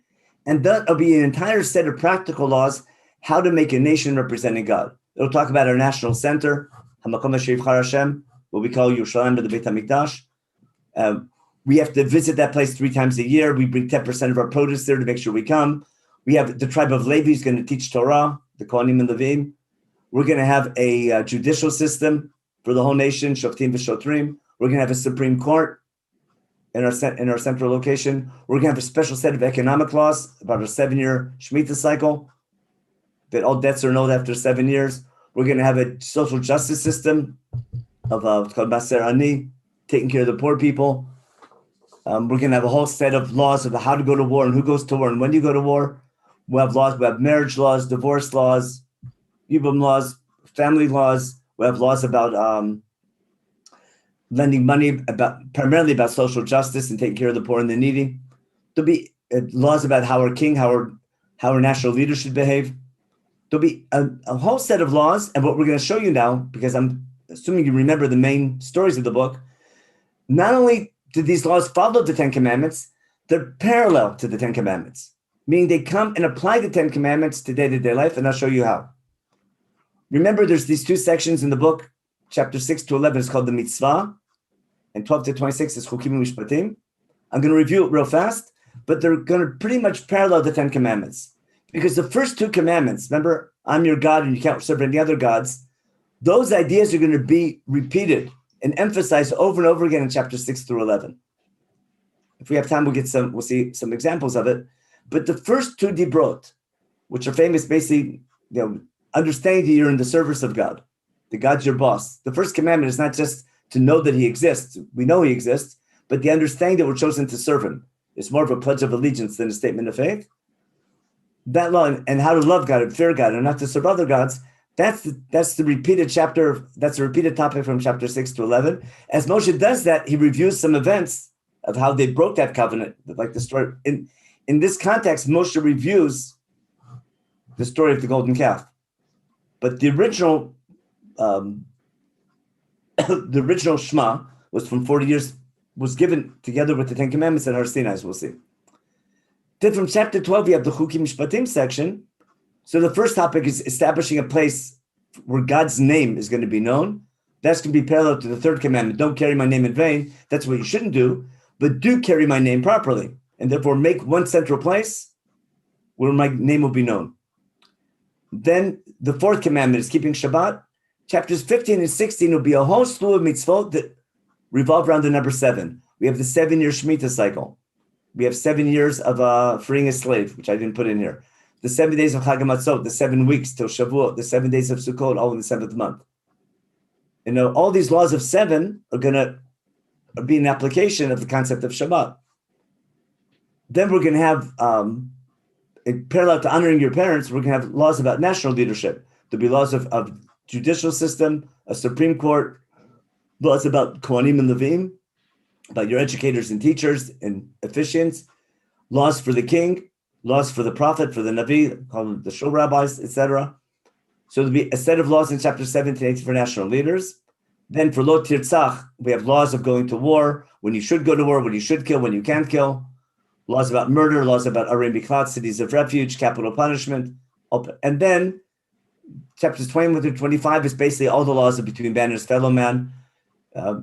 and that'll be an entire set of practical laws how to make a nation representing God. It'll talk about our national center, Hamakom Asher Yivchar Hashem, what we call Yerushalayim, the Beit HaMikdash. We have to visit that place 3 times a year. We bring 10% of our produce there to make sure we come. We have the tribe of Levi is going to teach Torah, the Kohanim and Levim. We're going to have a judicial system for the whole nation, Shoftim v'Shotrim. We're going to have a Supreme Court in our central location. We're going to have a special set of economic laws about a 7-year Shemitah cycle, that all debts are owed after 7 years. We're going to have a social justice system of what's called Maser Ani, taking care of the poor people. We're going to have a whole set of laws about how to go to war and who goes to war and when you go to war. We'll have laws. We have marriage laws, divorce laws, Yibum laws, family laws. We have laws about lending money, primarily about social justice and taking care of the poor and the needy. There'll be laws about how our king, how our national leaders should behave. There'll be a whole set of laws, and what we're going to show you now, because I'm assuming you remember the main stories of the book, not only do these laws follow the 10 Commandments, they're parallel to the 10 Commandments, meaning they come and apply the 10 Commandments to day-to-day life, and I'll show you how. Remember, there's these 2 sections in the book. Chapter 6 to 11 is called the mitzvah, and 12 to 26 is chukim u'mishpatim. I'm going to review it real fast, but they're going to pretty much parallel the 10 Commandments. Because the first 2 commandments, remember, I'm your God and you can't serve any other gods, those ideas are going to be repeated and emphasized over and over again in chapter 6 through 11. If we have time, we'll see some examples of it. But the first two dibrot, which are famous, basically, understanding that you're in the service of God. The God's your boss. The first commandment is not just to know that he exists. We know he exists, but the understanding that we're chosen to serve him. It's more of a pledge of allegiance than a statement of faith. That law and how to love God and fear God and not to serve other gods, that's the repeated chapter, that's a repeated topic from chapter 6 to 11. As Moshe does that, he reviews some events of how they broke that covenant, like the story. In this context, Moshe reviews the story of the golden calf. But the original Shema was from 40 years, was given together with the Ten Commandments at Har Sinai, as we'll see. Then from chapter 12, we have the Chukim Mishpatim section. So the first topic is establishing a place where God's name is going to be known. That's going to be parallel to the third commandment. Don't carry my name in vain. That's what you shouldn't do. But do carry my name properly. And therefore make one central place where my name will be known. Then the fourth commandment is keeping Shabbat. Chapters 15 and 16 will be a whole slew of mitzvot that revolve around the number 7. We have the 7-year Shemitah cycle. We have 7 years of freeing a slave, which I didn't put in here. The 7 days of Chag HaMatzot, the 7 weeks till Shavuot, the 7 days of Sukkot, all in the 7th month. All these laws of 7 are going to be an application of the concept of Shabbat. Then we're going to have, in parallel to honoring your parents, we're going to have laws about national leadership. There'll be laws of judicial system, a Supreme Court, laws about Kohanim and Levim, about your educators and teachers and officiants, laws for the king, laws for the prophet, for the Navi, call them the show rabbis, etc. So there'll be a set of laws in chapter 17 and 18 for national leaders. Then for Lo Tirtzach, we have laws of going to war, when you should go to war, when you should kill, when you can't kill, laws about murder, laws about Arei Miklat, cities of refuge, capital punishment. And then chapters 21 through 25 is basically all the laws of between man and his fellow man.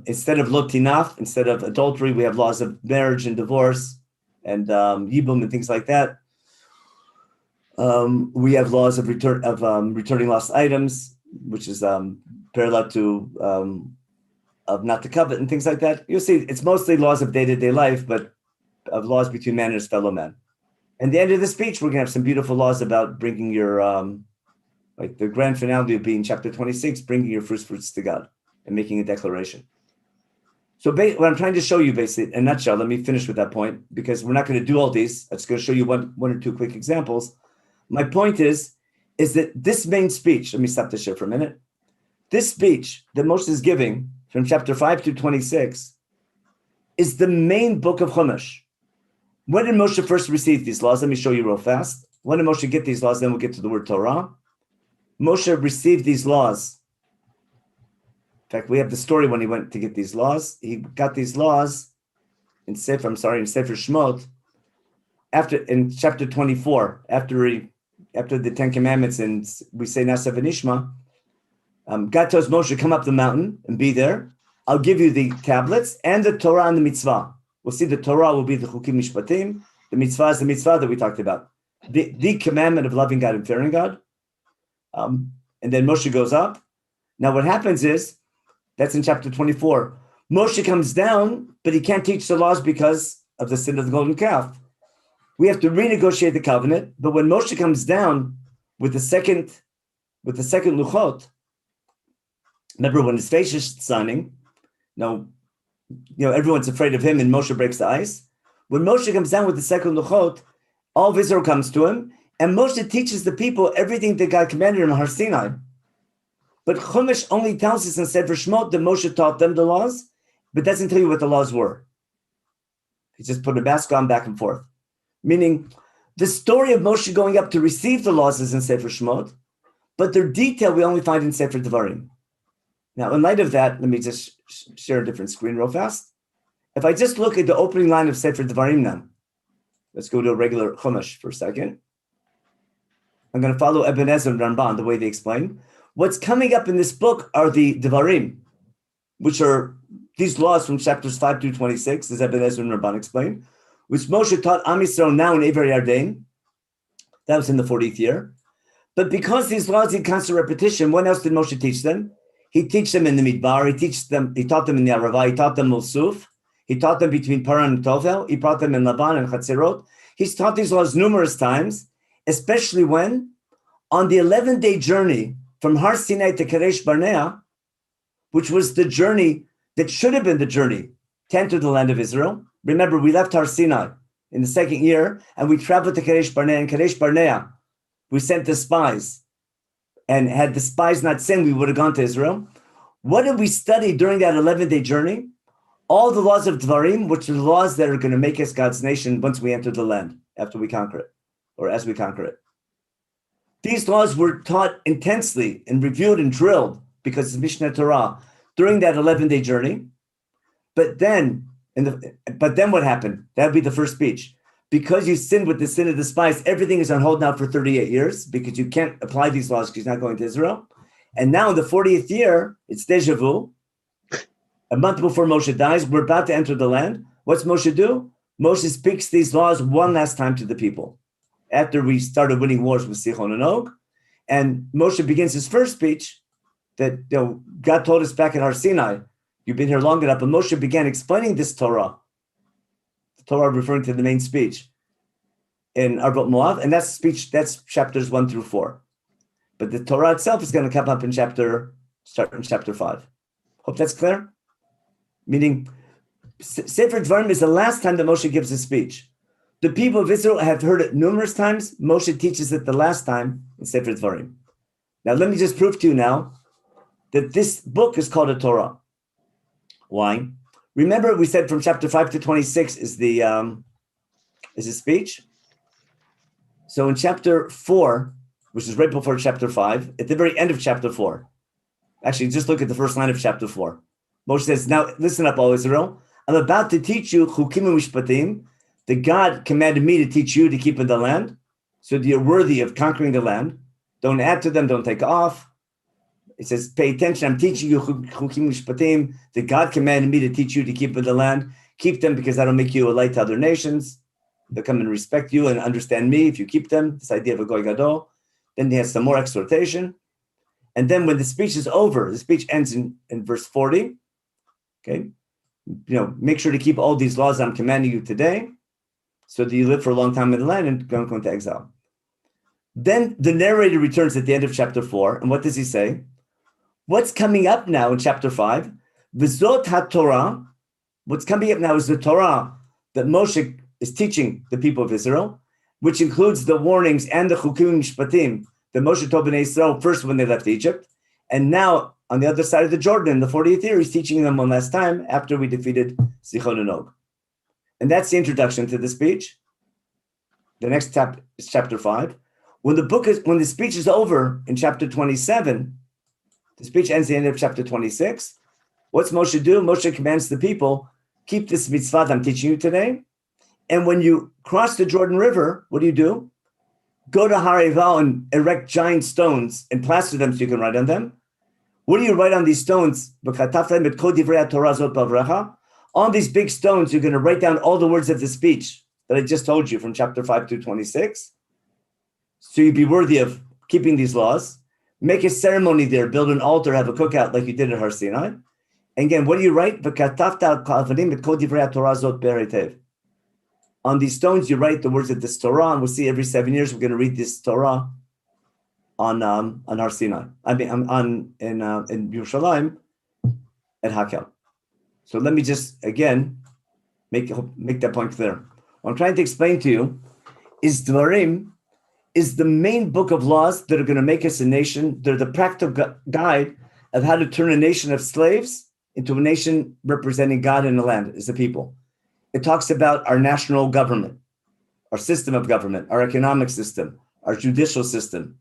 Instead of Lo Tinaf, instead of adultery, we have laws of marriage and divorce and Yibum and things like that. We have laws of returning lost items, which is parallel to of not to covet and things like that. You'll see it's mostly laws of day-to-day life, but of laws between man and his fellow man. And the end of the speech, we're going to have some beautiful laws about bringing your, like the grand finale will be in chapter 26, bringing your first fruits to God and making a declaration. So what I'm trying to show you, basically, in a nutshell, let me finish with that point, because we're not going to do all these. I'm just going to show you one or two quick examples. My point is that this main speech, let me stop the share for a minute. This speech that Moshe is giving from chapter 5 to 26 is the main book of Chumash. When did Moshe first receive these laws? Let me show you real fast. When did Moshe get these laws? Then we'll get to the word Torah. Moshe received these laws. In fact, we have the story when he went to get these laws. He got these laws in Sefer Shemot, in chapter 24, after the 10 Commandments, and we say Nasa v'nishma, God tells Moshe, come up the mountain and be there. I'll give you the tablets and the Torah and the mitzvah. We'll see the Torah will be the Chukim Mishpatim. The mitzvah is the mitzvah that we talked about. The commandment of loving God and fearing God. And then Moshe goes up. Now what happens is, that's in chapter 24. Moshe comes down, but he can't teach the laws because of the sin of the golden calf. We have to renegotiate the covenant. But when Moshe comes down with the second luchot, remember when his face is signing, everyone's afraid of him and Moshe breaks the ice. When Moshe comes down with the second luchot, all of Israel comes to him, and Moshe teaches the people everything that God commanded him on Har Sinai. But Chumash only tells us in Sefer Shemot that Moshe taught them the laws, but doesn't tell you what the laws were. He just put a mask on back and forth. Meaning, the story of Moshe going up to receive the laws is in Sefer Shemot, but their detail we only find in Sefer Devarim. Now, in light of that, let me just share a different screen real fast. If I just look at the opening line of Sefer Devarim now, let's go to a regular Chumash for a second. I'm going to follow Ebenezer and Ramban, the way they explain. What's coming up in this book are the Devarim, which are these laws from chapters 5 through 26, as Ebenezer and Ramban explain, which Moshe taught Am Yisrael now in Ever Yarden. That was in the 40th year. But because these laws in constant repetition, what else did Moshe teach them? He teach them in the Midbar. He taught them in the Arava. He taught them Mulsuf. He taught them between Paran and Tovel. He taught them in Laban and Chatzerot. He's taught these laws numerous times, especially when on the 11-day journey from Har Sinai to Kadesh Barnea, which was the journey that should have been the journey to enter the land of Israel. Remember, we left Har Sinai in the second year, and we traveled to Kadesh Barnea. In Kadesh Barnea, we sent the spies. And had the spies not sinned, we would have gone to Israel. What did we study during that 11-day journey? All the laws of Devarim, which are the laws that are going to make us God's nation once we enter the land, after we conquer it, or as we conquer it. These laws were taught intensely and reviewed and drilled because it's Mishneh Torah during that 11-day journey. But then what happened? That would be the first speech. Because you sinned with the sin of the spies, everything is on hold now for 38 years because you can't apply these laws because you're not going to Israel. And now in the 40th year, it's deja vu. A month before Moshe dies, we're about to enter the land. What's Moshe do? Moshe speaks these laws one last time to the people after we started winning wars with Sichon and Og. And Moshe begins his first speech that God told us back at Har Sinai, you've been here long enough, but Moshe began explaining this Torah. The Torah referring to the main speech in Arbot Moav, and that's chapters 1 through 4. But the Torah itself is going to come up in chapter 5. Hope that's clear? Meaning, Sefer Devarim is the last time that Moshe gives a speech. The people of Israel have heard it numerous times. Moshe teaches it the last time in Sefer Devarim. Now, let me just prove to you now that this book is called a Torah. Why? Remember, we said from chapter 5 to 26 is the speech. So in chapter 4, which is right before chapter 5, at the very end of chapter 4, actually, just look at the first line of chapter 4. Moshe says, now listen up, all Israel. I'm about to teach you chukim u'mishpatim, that God commanded me to teach you to keep in the land, so that you're worthy of conquering the land. Don't add to them, don't take off. It says, pay attention, I'm teaching you chukim u'mishpatim, that God commanded me to teach you to keep in the land. Keep them because that'll make you a light to other nations. They'll come and respect you and understand me if you keep them, this idea of a goy gadol. Then he has some more exhortation. And then when the speech is over, the speech ends in verse 40. Okay, make sure to keep all these laws I'm commanding you today, so that you live for a long time in the land and don't go into exile. Then the narrator returns at the end of chapter 4, and what does he say? What's coming up now in chapter 5? V'zot HaTorah. What's coming up now is the Torah that Moshe is teaching the people of Israel, which includes the warnings and the chukim mishpatim that Moshe told Bnei Israel first when they left Egypt, and now on the other side of the Jordan, in the 40th year, he's teaching them one last time after we defeated Sichon and Og. And that's the introduction to the speech. The next chapter is chapter 5. When the speech is over in chapter 27, the speech ends at the end of chapter 26. What's Moshe do? Moshe commands the people, keep this mitzvah I'm teaching you today. And when you cross the Jordan River, what do? Go to Har Eval and erect giant stones and plaster them so you can write on them. What do you write on these stones? On these big stones, you're going to write down all the words of the speech that I just told you from chapter 5 to 26. So you'd be worthy of keeping these laws. Make a ceremony there, build an altar, have a cookout like you did at Har Sinai. And again, what do you write? On these stones, you write the words of this Torah, and we'll see every 7 years we're going to read this Torah on Har Sinai. I mean, in Yerushalayim at Hakel. So let me just again make that point clear. What I'm trying to explain to you is Devarim is the main book of laws that are going to make us a nation. They're the practical guide of how to turn a nation of slaves into a nation representing God in the land as a people. It talks about our national government, our system of government, our economic system, our judicial system,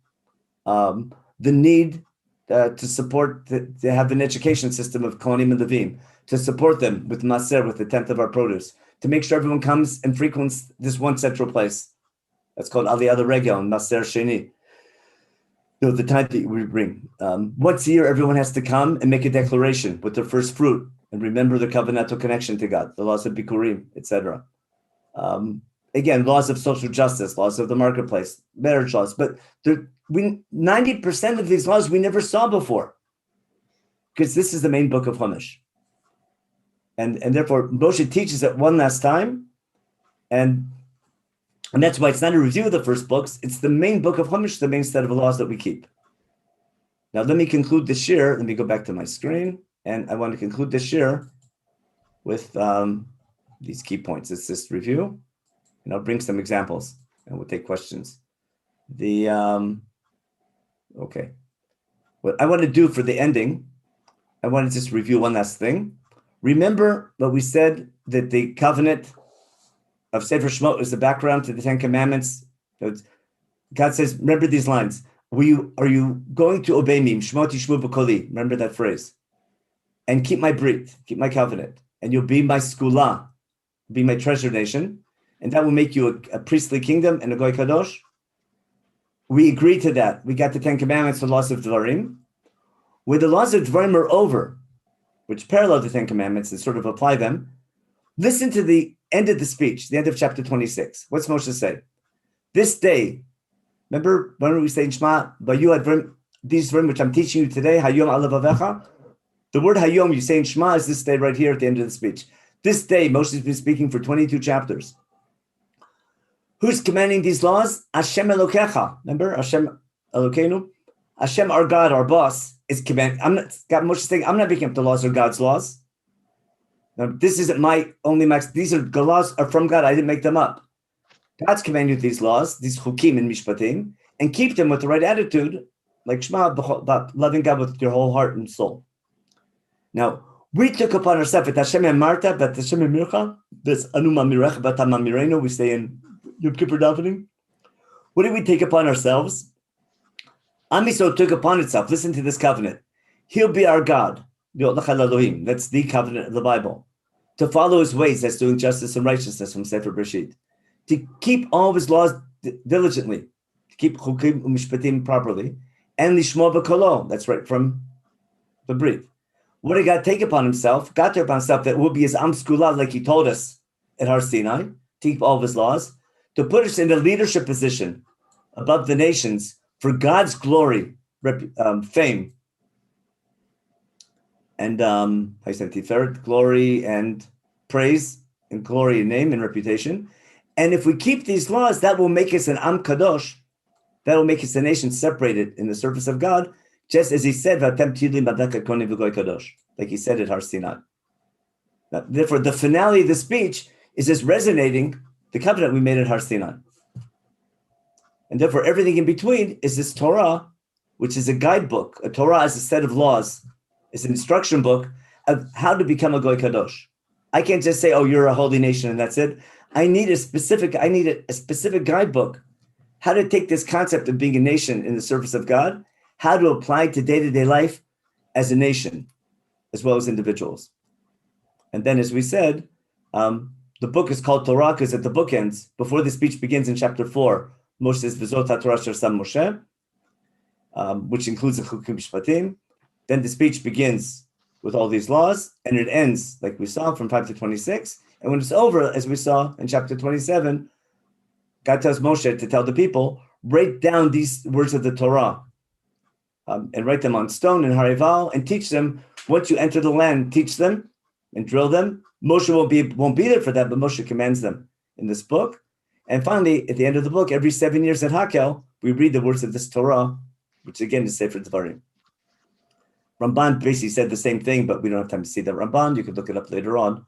the need to support, to have an education system of Kohanim and Levim, to support them with Maser, with the 10th of our produce, to make sure everyone comes and frequents this one central place. That's called Aliyah Regel and Maser Sheni. The time that we bring. Once a year, everyone has to come and make a declaration with their first fruit and remember the covenantal connection to God, the laws of Bikurim, etc. again, laws of social justice, laws of the marketplace, marriage laws. But 90% of these laws we never saw before, because this is the main book of Chumash. And therefore, Moshe teaches it one last time. And that's why it's not a review of the first books. It's the main book of Chumash, the main set of laws that we keep. Now, let me conclude this year. Let me go back to my screen. And I want to conclude this year with these key points. It's this review. And I'll bring some examples and we'll take questions. Okay. What I want to do for the ending, I want to just review one last thing. Remember what we said, that the covenant of Sefer Shemot is the background to the Ten Commandments. God says, remember these lines. Are you going to obey me? Shemot yishmu b'koli. Remember that phrase. And keep my brit, keep my covenant. And you'll be my skula, be my treasure nation. And that will make you a priestly kingdom and a goy kadosh. We agreed to that. We got the Ten Commandments, the laws of Devarim. Where the laws of Devarim are over, which parallel the Ten Commandments and sort of apply them, listen to the end of the speech, the end of chapter 26. What's Moshe say? This day, remember when we say in Shema, these Devarim which I'm teaching you today, Hayom alav avecha? The word Hayom you say in Shema is this day right here at the end of the speech. This day, Moshe has been speaking for 22 chapters. Who's commanding these laws? Hashem Elokecha. Remember? Hashem Elokeinu. Hashem, our God, our boss, is commanding. Moshe saying, I'm not making up the laws or God's laws. Now, this isn't my only max. These are the laws are from God. I didn't make them up. God's commanding you these laws, these chukim and mishpatim, and keep them with the right attitude, like Shema, about loving God with your whole heart and soul. Now, we took upon ourselves, Hashem Marta, but Hashem Mircha, this Anuma Mirech, Batama Mireno, we say in Yom Kippur davening. What did we take upon ourselves? Am Yisrael took upon itself, listen to this covenant. He'll be our God. That's the covenant of the Bible. To follow his ways, that's doing justice and righteousness from Sefer Bereshit. To keep all of his laws diligently, to keep chukim umishpatim properly, and lishmo b'kolo, that's right from the Brit. What did God take upon himself? God took upon himself that will be his Am Skula, like he told us at Har Sinai, to keep all of his laws, to put us in a leadership position above the nations for God's glory, fame, and I said Tiferet, glory and praise, and glory and name and reputation. And if we keep these laws, that will make us an Am Kadosh. That will make us a nation separated in the service of God, just as he said, like he said at Har Sinai. Now, therefore, the finale of the speech is just resonating the covenant we made at Har Sinai. And therefore, everything in between is this Torah, which is a guidebook. A Torah is a set of laws. It's an instruction book of how to become a Goy Kadosh. I can't just say, oh, you're a holy nation and that's it. I need a specific guidebook. How to take this concept of being a nation in the service of God, how to apply it to day-to-day life as a nation, as well as individuals. And then, as we said, the book is called Torah because at the book ends, before the speech begins in chapter 4, Moshe says, V'zot HaTorah Asher Sam Moshe, which includes the Chukim Mishpatim. Then the speech begins with all these laws, and it ends, like we saw, from 5 to 26. And when it's over, as we saw in chapter 27, God tells Moshe to tell the people, write down these words of the Torah, and write them on stone in Harival, and teach them. Once you enter the land, teach them and drill them. Moshe won't be there for that, but Moshe commands them in this book. And finally, at the end of the book, every 7 years at Hakel, we read the words of this Torah, which again is Sefer Devarim. Ramban basically said the same thing, but we don't have time to see that Ramban. You could look it up later on.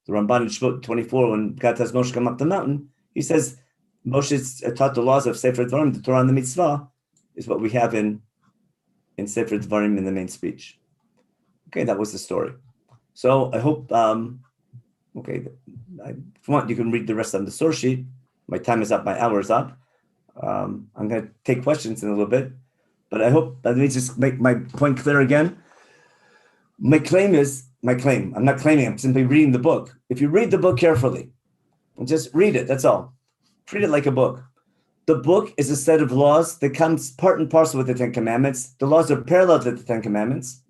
The Ramban in Shemot 24, when God tells Moshe come up the mountain, he says Moshe taught the laws of Sefer Devarim, the Torah and the Mitzvah, is what we have in Sefer Devarim in the main speech. Okay, that was the story. So I hope, if you want, you can read the rest on the source sheet. My time is up, my hour is up. I'm going to take questions in a little bit, but I hope, let me just make my point clear again. My claim. I'm not claiming, I'm simply reading the book. If you read the book carefully, and just read it, that's all. Treat it like a book. The book is a set of laws that comes part and parcel with the Ten Commandments. The laws are parallel to the Ten Commandments.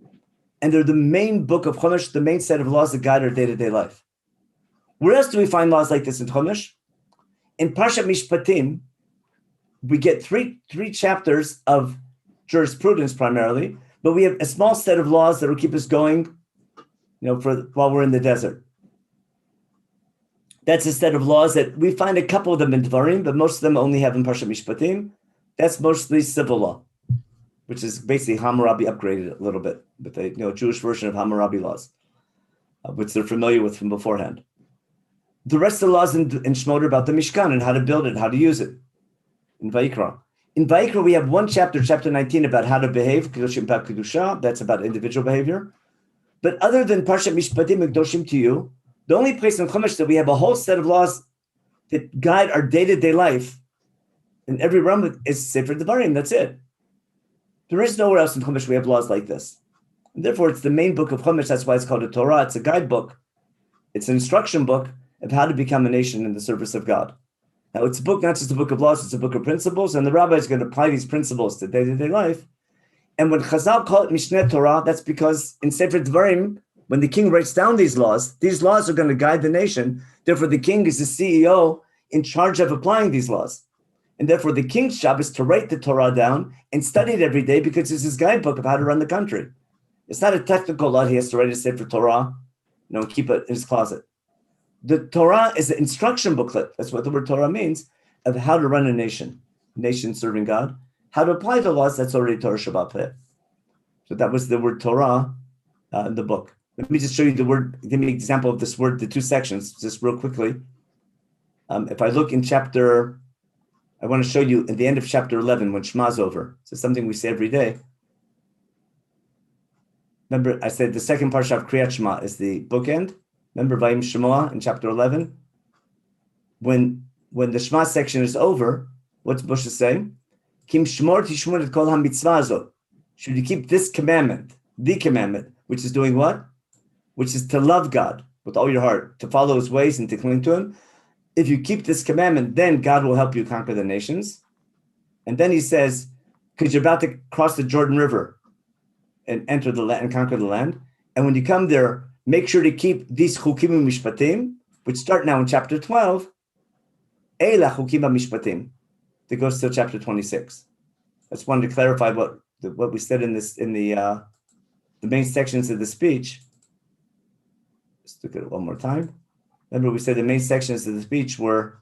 And they're the main book of Chumash, the main set of laws that guide our day-to-day life. Where else do we find laws like this in Chumash? in Parshat Mishpatim, we get three chapters of jurisprudence primarily, but we have a small set of laws that will keep us going, while we're in the desert. That's a set of laws that we find a couple of them in Devarim, but most of them only have in Parshat Mishpatim. That's mostly civil law, which is basically Hammurabi upgraded a little bit with the Jewish version of Hammurabi laws, which they're familiar with from beforehand. The rest of the laws in Shemot are about the Mishkan and how to build it, how to use it. In Vayikra. In Vayikra, we have one chapter, chapter 19, about how to behave, Kedoshim B'Av Kedusha. That's about individual behavior. But other than Parshat Mishpatim and Kedoshim to you, the only place in Chumash that we have a whole set of laws that guide our day-to-day life in every realm is Sefer Devarim. That's it. There is nowhere else in Chumash we have laws like this. And therefore, it's the main book of Chumash. That's why it's called a Torah. It's a guidebook. It's an instruction book of how to become a nation in the service of God. Now, it's a book, not just a book of laws, it's a book of principles, and the rabbi is going to apply these principles to day-to-day life. And when Chazal call it Mishneh Torah, that's because in Sefer Devarim, when the king writes down these laws are going to guide the nation. Therefore, the king is the CEO in charge of applying these laws. And therefore, the king's job is to write the Torah down and study it every day because it's his guidebook of how to run the country. It's not a technical law. He has to write a Sefer Torah, keep it in his closet. The Torah is an instruction booklet. That's what the word Torah means, of how to run a nation serving God, how to apply the laws. That's already Torah Shabbat Peh. So that was the word Torah in the book. Let me just show you the word, give me an example of this word, the two sections, just real quickly. If I look in chapter, I want to show you at the end of chapter 11, when Shema's over. So something we say every day. Remember, I said the second parsha of Kriyat Shema is the bookend. Remember Vayim Shemoah in chapter 11? When the Shema section is over, what's Moshe saying? Kim Shmor Tishmor et Kol HaMitzvah Azot. Should you keep this commandment, the commandment, which is doing what? Which is to love God with all your heart, to follow his ways and to cling to him. If you keep this commandment, then God will help you conquer the nations. And then he says, because you're about to cross the Jordan River and enter the land and conquer the land. And when you come there, make sure to keep these chukim mishpatim, which start now in chapter 12. Eila chukim mishpatim. That goes to chapter 26. I just wanted to clarify what we said in the main sections of the speech. Let's look at it one more time. Remember, we said the main sections of the speech were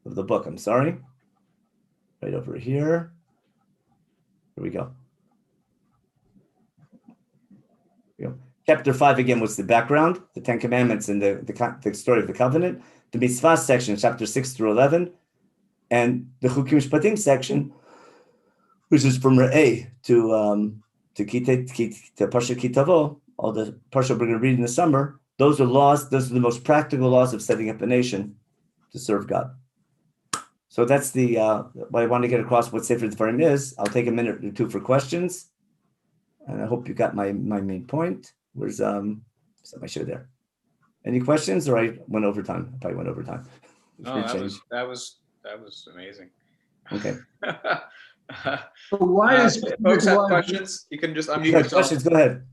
of the book. I'm sorry. Right over here. Here we go. Chapter 5 again was the background, the Ten Commandments and the story of the covenant. The Mitzvah section, chapter 6 through 11, and the Chukim Shpatim section, which is from Re'eh to Parsha Kitavo, all the Parsha we're going to read in the summer. Those are laws. Those are the most practical laws of setting up a nation to serve God. So that's the what I want to get across. What Sefer Devarim is. I'll take a minute or two for questions, and I hope you got my main point. Where's I showed there? Any questions, or I went over time? I probably went over time. No, that was amazing. Okay. So why is folks have questions? You can just unmute yourself. Questions? Go ahead.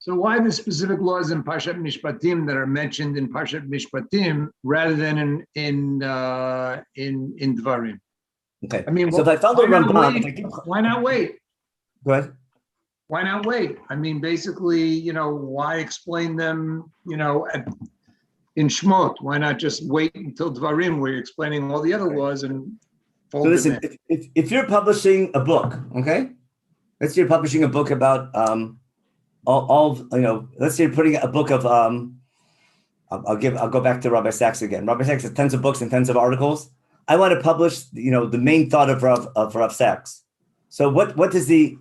So why the specific laws in Parshat Mishpatim that are mentioned in Parshat Mishpatim rather than in Devarim? Okay. I mean, so if I found the Ramban, why not wait? Go ahead. Why not wait? I mean, basically, why explain them, in Shmot? Why not just wait until Devarim where you're explaining all the other laws and fold so listen, them in? if you're publishing a book, okay? Let's say you're publishing a book about let's say you're putting a book of I'll go back to Rabbi Sachs again. Rabbi Sachs has tons of books and tons of articles. I want to publish, the main thought of Rav Sachs. So what does the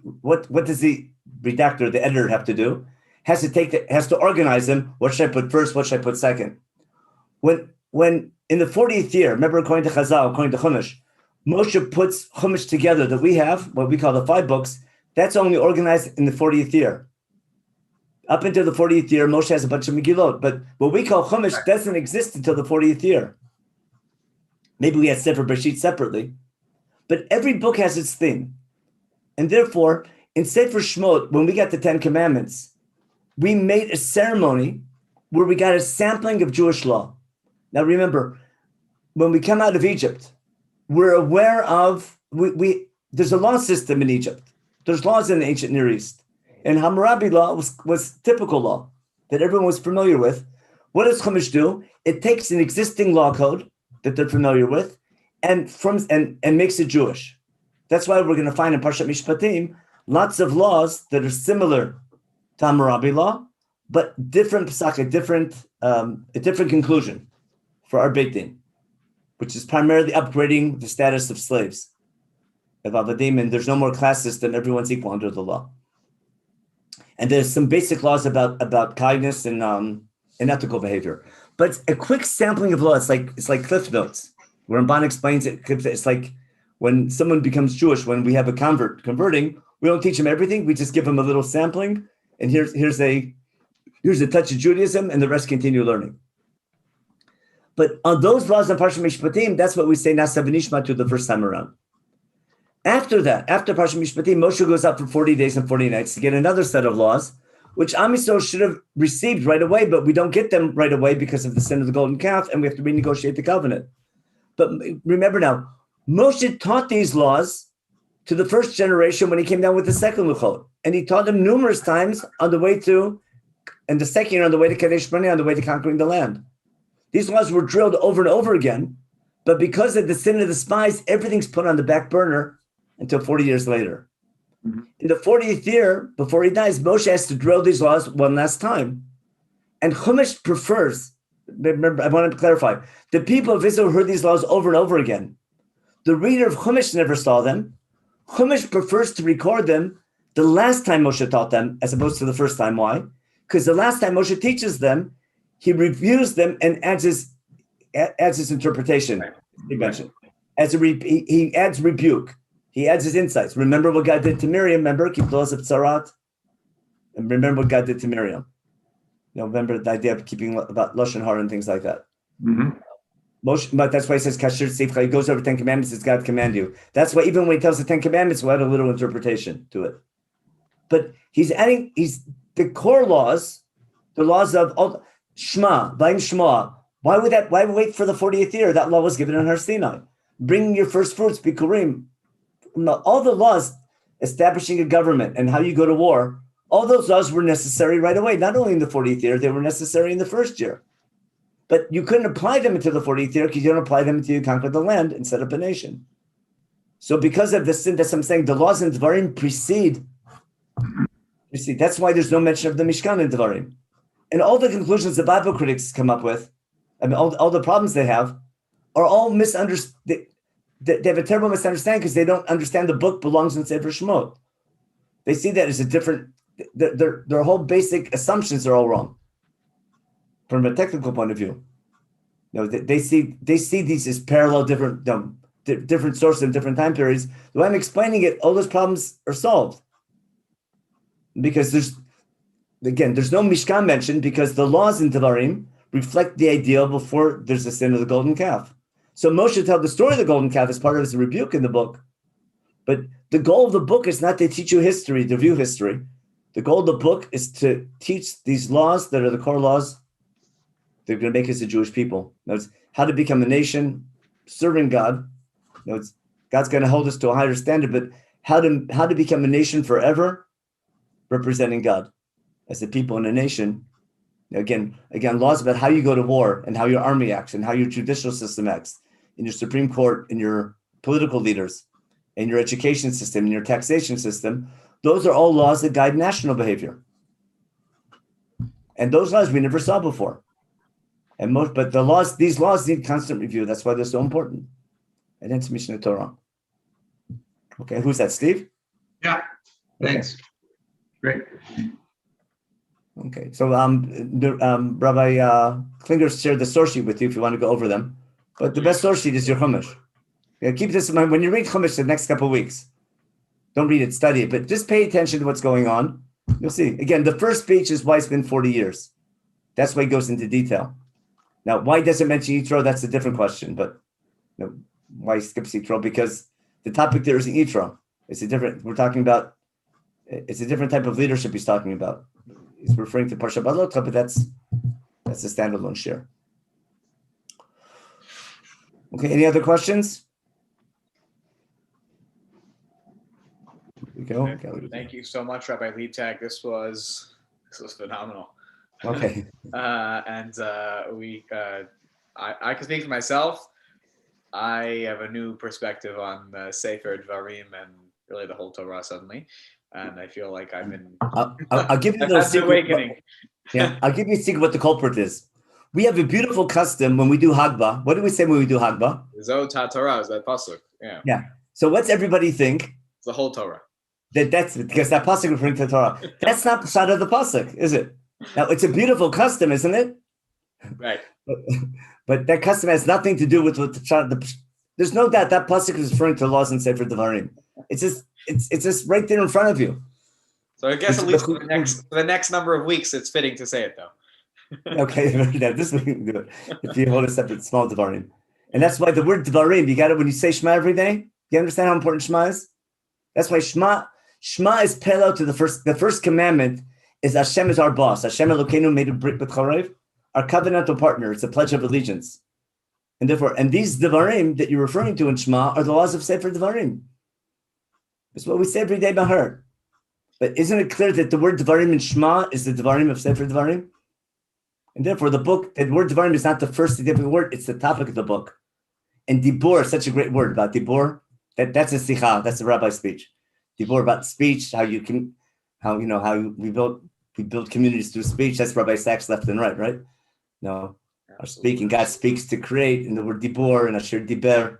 redactor, the editor, have to do? Has to organize them. What should I put first? What should I put second? When in the 40th year, remember, according to Chazal, according to Chumash, Moshe puts Chumash together that we have, what we call the 5 books. That's only organized in the 40th year. Up until the 40th year, Moshe has a bunch of Megillot, but what we call Chumash doesn't exist until the 40th year. Maybe we had Sefer Bereshit separately, but every book has its theme. And therefore, in Sefer Shmot, when we got the 10 Commandments, we made a ceremony where we got a sampling of Jewish law. Now remember, when we come out of Egypt, we're aware of, there's a law system in Egypt. There's laws in the ancient Near East. And Hammurabi law was typical law that everyone was familiar with. What does Chumash do? It takes an existing law code that they're familiar with and makes it Jewish. That's why we're going to find in Parshat Mishpatim lots of laws that are similar to Hammurabi law, but different pesach, a different conclusion for our Beit Din, which is primarily upgrading the status of slaves, of avadim, and there's no more class system. Everyone's equal under the law. And there's some basic laws about kindness and ethical behavior. But a quick sampling of law, it's like Cliff Notes, where Ramban explains it. It's like when someone becomes Jewish, when we have a converting, we don't teach them everything. We just give them a little sampling, and here's a touch of Judaism, and the rest continue learning. But on those laws in Parshat Mishpatim, that's what we say Nasa V'Nishma to the first time around. After that, after Parshat Mishpatim, Moshe goes out for 40 days and 40 nights to get another set of laws, which Am Yisrael should have received right away, but we don't get them right away because of the sin of the golden calf, and we have to renegotiate the covenant. But remember now, Moshe taught these laws to the first generation when he came down with the second Luchot, and he taught them numerous times on the way to, and the second year on the way to Kadesh Barnea, on the way to conquering the land. These laws were drilled over and over again, but because of the sin of the spies, everything's put on the back burner until 40 years later. Mm-hmm. In the 40th year, before he dies, Moshe has to drill these laws one last time. And Chumash prefers, remember, I want to clarify, the people of Israel heard these laws over and over again. The reader of Chumash never saw them. Chumash prefers to record them the last time Moshe taught them, as opposed to the first time. Why? Because the last time Moshe teaches them, he reviews them and adds his interpretation. He mentioned he adds rebuke. He adds his insights. Remember what God did to Miriam. Remember, keep the laws of Tzarat. And remember what God did to Miriam. Remember the idea of keeping about Lashon Hara and things like that. Mm-hmm. Moshe, but that's why he says Kasher Tzivcha. He goes over 10 commandments as God command you. That's why even when he tells the 10 commandments, we'll add a little interpretation to it. But he's the core laws, the laws of Shema, Vayim Shema. Why wait for the 40th year? That law was given on Har Sinai. Bringing your first fruits, Bikurim. All the laws establishing a government and how you go to war, all those laws were necessary right away. Not only in the 40th year, they were necessary in the first year. But you couldn't apply them until the 40th year because you don't apply them until you conquer the land and set up a nation. So because of this sin, that's what I'm saying, the laws in Devarim precede. You see, that's why there's no mention of the Mishkan in Devarim. And all the conclusions the Bible critics come up with, I mean, all the problems they have, are all misunderstood. They have a terrible misunderstanding because they don't understand the book belongs in Sefer Shemot. They see that as a different, their whole basic assumptions are all wrong from a technical point of view. They see these as parallel, different sources in different time periods. The way I'm explaining it, all those problems are solved because there's no Mishkan mentioned because the laws in Devarim reflect the ideal before there's the sin of the golden calf. So Moshe tells the story of the golden calf as part of his rebuke in the book. But the goal of the book is not to teach you history, to review history. The goal of the book is to teach these laws that are the core laws that are going to make us a Jewish people. It's how to become a nation serving God. God's going to hold us to a higher standard, but how to become a nation forever representing God as a people and a nation. Again, laws about how you go to war and how your army acts and how your judicial system acts, in your Supreme Court, in your political leaders, in your education system, in your taxation system. Those are all laws that guide national behavior. And those laws we never saw before. But these laws need constant review. That's why they're so important. And then to Mishnah Torah. Okay, who's that, Steve? Yeah, thanks. Okay. Great. Okay, so Rabbi Klinger shared the source sheet with you if you want to go over them. But the best source sheet is your Chumash. Yeah, keep this in mind. When you read Chumash the next couple of weeks, don't read it, study it, but just pay attention to what's going on. You'll see. Again, the first speech is why it's been 40 years. That's why it goes into detail. Now, why does it mention Yitro? That's a different question, but why skips Yitro? Because the topic there isn't Yitro. It's a different type of leadership he's talking about. He's referring to Parsha Balotcha, but that's a standalone share. Okay, any other questions? Here we go. Thank you so much, Rabbi Leibtag. This was phenomenal. Okay. I can speak for myself. I have a new perspective on Sefer Devarim and really the whole Torah suddenly, and I feel like I've been. I'll give you I've the had an secret. awakening. Yeah, I'll give you a secret what the culprit is. We have a beautiful custom when we do Hagbah. What do we say when we do Hagbah? Zot HaTorah is that pasuk. Yeah, Yeah. So what's everybody think? it's the whole Torah. That's because that pasuk referring to the Torah. That's not the side of the pasuk, is it? Now it's a beautiful custom, isn't it? Right. But that custom has nothing to do with what there's no doubt that pasuk is referring to laws in Sefer Devarim. It's just right there in front of you. So I guess at least for the next number of weeks, it's fitting to say it though. Okay, this we can do it. If you hold a separate small Devarim. And that's why the word Devarim, you got it when you say Shema every day. You understand how important Shema is? That's why Shema is parallel to the first commandment is Hashem is our boss. Hashem Elokeinu made a brit b'charev, our covenantal partner. It's a pledge of allegiance. And therefore, and these Devarim that you're referring to in Shema are the laws of Sefer Devarim. It's what we say every day by heart. But isn't it clear that the word Devarim in Shema is the Devarim of Sefer Devarim? And therefore, the word Devarim is not the first significant word, it's the topic of the book. And Dibor is such a great word about Dibor. That's a Sicha, that's a rabbi's speech. Dibor about speech, we build communities through speech. That's Rabbi Sachs left and right? No. Our speaking, God speaks to create, in the word Dibor and Asher Diber.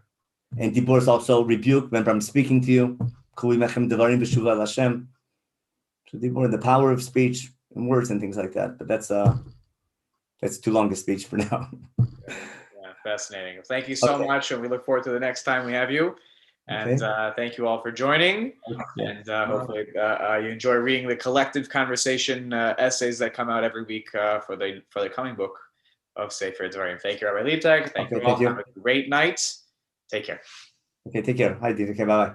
And Dibor is also rebuke. Remember, I'm speaking to you. So Dibor and the power of speech and words and things like that. But that's too long a speech for now. Yeah, fascinating. Thank you so much, and we look forward to the next time we have you. And thank you all for joining. And hopefully you enjoy reading the collective conversation essays that come out every week for the coming book of Sefer Devarim. Thank you, Rabbi Leibtag. Thank you all. Have a great night. Take care. Okay, take care. Hi, Dita. Okay, bye-bye.